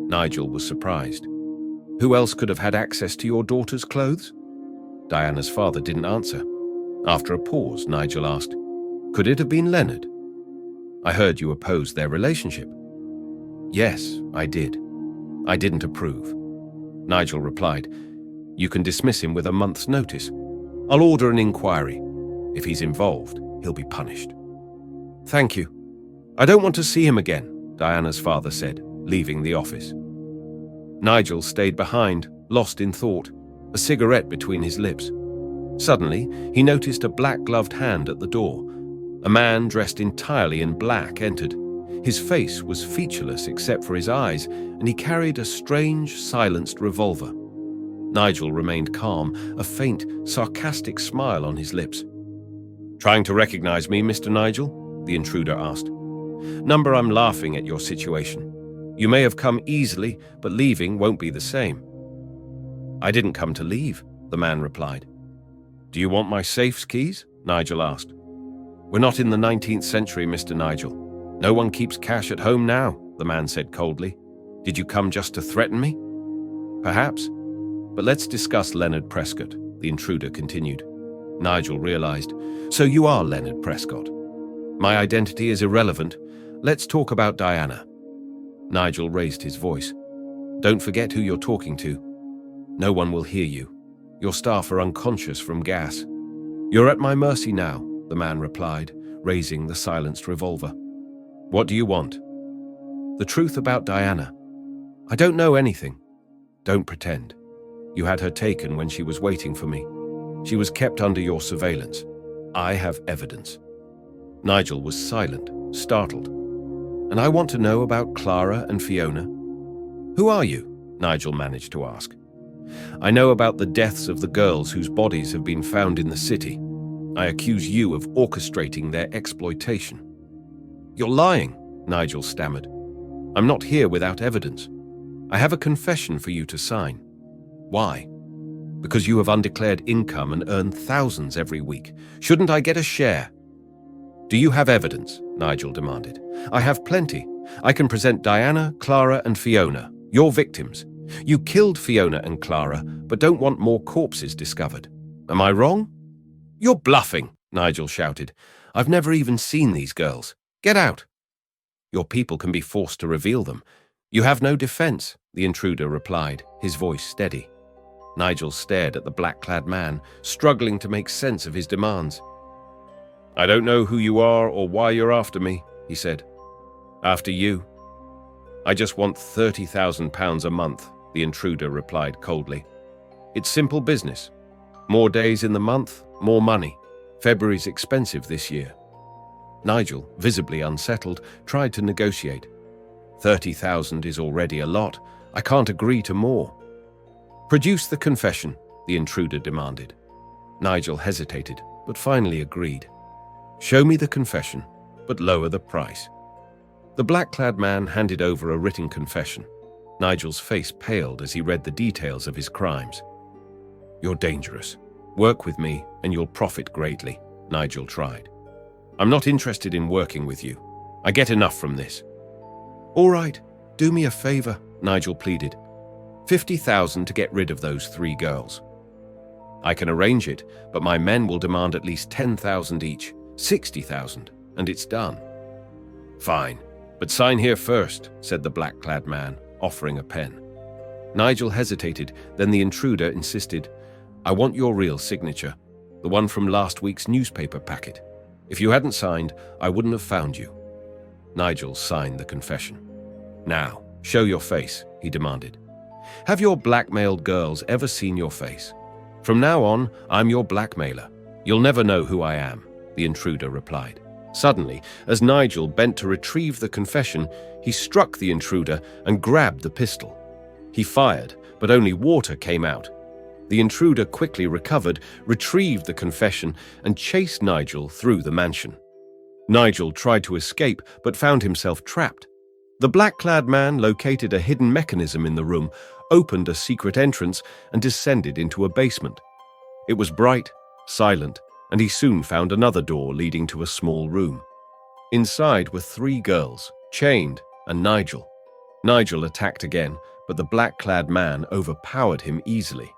[SPEAKER 1] Nigel was surprised. "Who else could have had access to your daughter's clothes?" Diana's father didn't answer. After a pause, Nigel asked, "Could it have been Leonard?" "I heard you opposed their relationship." "Yes, I did. I didn't approve." Nigel replied, "You can dismiss him with a month's notice. I'll order an inquiry. If he's involved, he'll be punished." "Thank you. I don't want to see him again," Diana's father said, leaving the office. Nigel stayed behind, lost in thought, a cigarette between his lips. Suddenly, he noticed a black-gloved hand at the door. A man dressed entirely in black entered. His face was featureless except for his eyes, and he carried a strange, silenced revolver. Nigel remained calm, a faint, sarcastic smile on his lips. "Trying to recognize me, Mr. Nigel?" the intruder asked. "Number, I'm laughing at your situation. You may have come easily, but leaving won't be the same." "I didn't come to leave," the man replied. "Do you want my safe's keys?" Nigel asked. "We're not in the 19th century, Mr. Nigel. No one keeps cash at home now," the man said coldly. "Did you come just to threaten me?" "Perhaps. But let's discuss Leonard Prescott," the intruder continued. Nigel realized, "So you are Leonard Prescott. My identity is irrelevant. Let's talk about Diana." Nigel raised his voice. "Don't forget who you're talking to. No one will hear you. Your staff are unconscious from gas." "You're at my mercy now," the man replied, raising the silenced revolver. "What do you want?" "The truth about Diana. I don't know anything." "Don't pretend. You had her taken when she was waiting for me. She was kept under your surveillance. I have evidence." Nigel was silent, startled. "And I want to know about Clara and Fiona." "Who are you?" Nigel managed to ask. "I know about the deaths of the girls whose bodies have been found in the city. I accuse you of orchestrating their exploitation." "You're lying," Nigel stammered. "I'm not here without evidence. I have a confession for you to sign." "Why?" "Because you have undeclared income and earn thousands every week. Shouldn't I get a share?" "Do you have evidence?" Nigel demanded. "I have plenty. I can present Diana, Clara, and Fiona, your victims. You killed Fiona and Clara, but don't want more corpses discovered. Am I wrong?" "You're bluffing," Nigel shouted. "I've never even seen these girls. Get out." "Your people can be forced to reveal them. You have no defense," the intruder replied, his voice steady. Nigel stared at the black-clad man, struggling to make sense of his demands. "I don't know who you are or why you're after me," he said. "After you." "I just want £30,000 a month," the intruder replied coldly. "It's simple business. More days in the month, more money. February's expensive this year." Nigel, visibly unsettled, tried to negotiate. "30,000 is already a lot. I can't agree to more." "Produce the confession," the intruder demanded. Nigel hesitated, but finally agreed. "Show me the confession, but lower the price." The black-clad man handed over a written confession. Nigel's face paled as he read the details of his crimes. "You're dangerous. Work with me and you'll profit greatly," Nigel tried. "I'm not interested in working with you. I get enough from this." "All right, do me a favor," Nigel pleaded. 50,000 to get rid of those 3 girls. "I can arrange it, but my men will demand at least 10,000 each, 60,000, and it's done." "Fine, but sign here first," said the black-clad man, offering a pen. Nigel hesitated, then the intruder insisted, "I want your real signature, the one from last week's newspaper packet. If you hadn't signed, I wouldn't have found you." Nigel signed the confession. "Now, show your face," he demanded. "Have your blackmailed girls ever seen your face? From now on, I'm your blackmailer. You'll never know who I am," the intruder replied. Suddenly, as Nigel bent to retrieve the confession, he struck the intruder and grabbed the pistol. He fired, but only water came out. The intruder quickly recovered, retrieved the confession, and chased Nigel through the mansion. Nigel tried to escape, but found himself trapped. The black-clad man located a hidden mechanism in the room, opened a secret entrance, and descended into a basement. It was bright, silent, and he soon found another door leading to a small room. Inside were 3 girls, chained, and Nigel. Nigel attacked again, but the black-clad man overpowered him easily.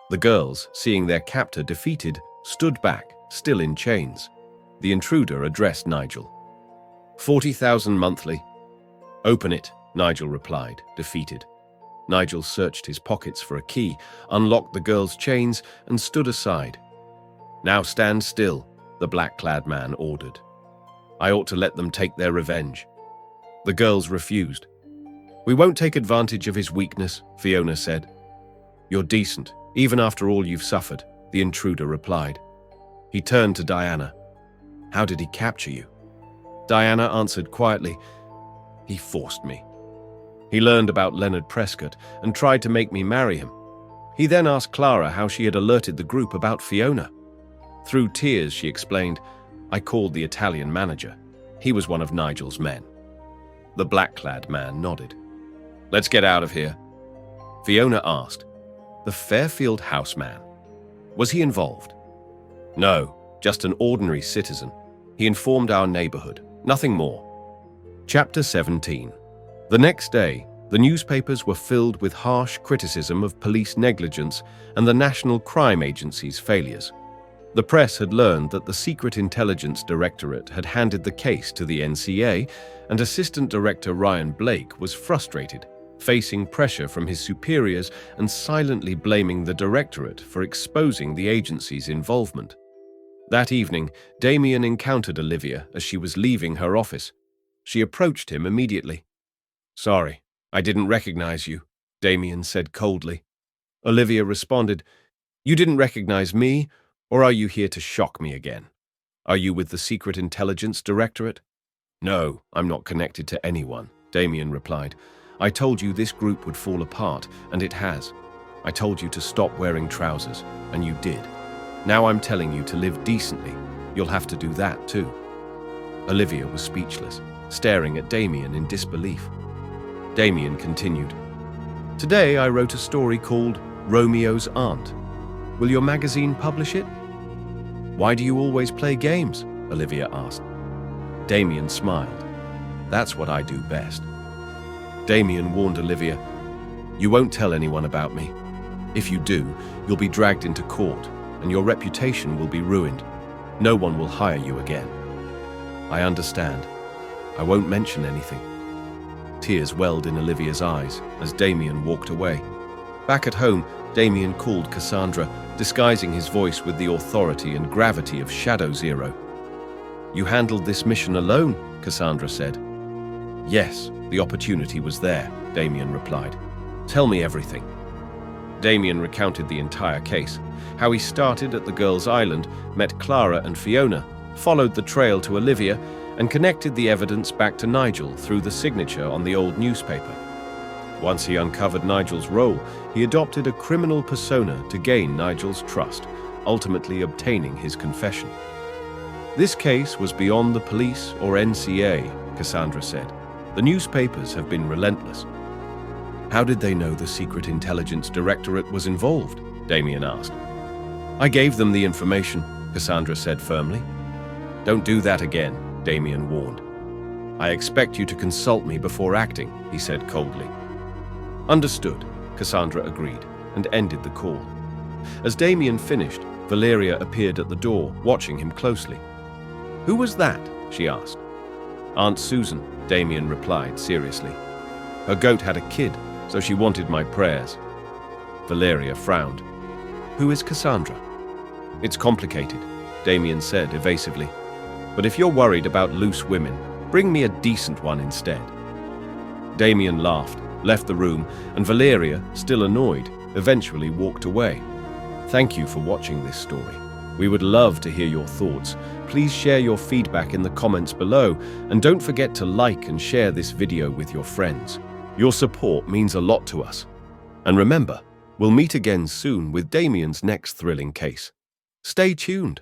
[SPEAKER 1] The girls, seeing their captor defeated, stood back, still in chains. The intruder addressed Nigel. 40,000 monthly. Open it, Nigel replied, defeated. Nigel searched his pockets for a key, unlocked the girls' chains, and stood aside. Now stand still, the black-clad man ordered. I ought to let them take their revenge. The girls refused. We won't take advantage of his weakness, Fiona said. You're decent, even after all you've suffered, the intruder replied. He turned to Diana. How did he capture you? Diana answered quietly. He forced me. He learned about Leonard Prescott and tried to make me marry him. He then asked Clara how she had alerted the group about Fiona. Through tears, she explained, I called the Italian manager. He was one of Nigel's men. The black-clad man nodded. Let's get out of here. Fiona asked. The Fairfield houseman. Was he involved? No, just an ordinary citizen. He informed our neighborhood, nothing more. Chapter 17. The next day, the newspapers were filled with harsh criticism of police negligence and the National Crime Agency's failures. The press had learned that the Secret Intelligence Directorate had handed the case to the NCA, and Assistant Director Ryan Blake was frustrated, facing pressure from his superiors and silently blaming the Directorate for exposing the agency's involvement. That evening, Damian encountered Olivia as she was leaving her office. She approached him immediately. Sorry, I didn't recognize you, Damian said coldly. Olivia responded, You didn't recognize me, or are you here to shock me again? Are you with the Secret Intelligence Directorate? No, I'm not connected to anyone, Damian replied. I told you this group would fall apart, and it has. I told you to stop wearing trousers, and you did. Now I'm telling you to live decently. You'll have to do that too. Olivia was speechless, staring at Damian in disbelief. Damian continued. Today I wrote a story called Romeo's Aunt. Will your magazine publish it? Why do you always play games? Olivia asked. Damian smiled. That's what I do best. Damian warned Olivia, You won't tell anyone about me. If you do, you'll be dragged into court, and your reputation will be ruined. No one will hire you again. I understand. I won't mention anything. Tears welled in Olivia's eyes as Damian walked away. Back at home, Damian called Cassandra, disguising his voice with the authority and gravity of Shadow Zero. You handled this mission alone, Cassandra said. Yes, the opportunity was there, Damian replied. Tell me everything. Damian recounted the entire case, how he started at the girls' island, met Clara and Fiona, followed the trail to Olivia, and connected the evidence back to Nigel through the signature on the old newspaper. Once he uncovered Nigel's role, he adopted a criminal persona to gain Nigel's trust, ultimately obtaining his confession. This case was beyond the police or NCA, Cassandra said. The newspapers have been relentless. How did they know the Secret Intelligence Directorate was involved? Damian asked. I gave them the information, Cassandra said firmly. Don't do that again, Damian warned. I expect you to consult me before acting, he said coldly. Understood, Cassandra agreed, and ended the call. As Damian finished, Valeria appeared at the door, watching him closely. Who was that? She asked. Aunt Susan, Damian replied seriously. Her goat had a kid, so she wanted my prayers. Valeria frowned. Who is Cassandra? It's complicated, Damian said evasively. But if you're worried about loose women, bring me a decent one instead. Damian laughed, left the room, and Valeria, still annoyed, eventually walked away. Thank you for watching this story. We would love to hear your thoughts. Please share your feedback in the comments below, and don't forget to like and share this video with your friends. Your support means a lot to us. And remember, We'll meet again soon with Damian's next thrilling case. Stay tuned.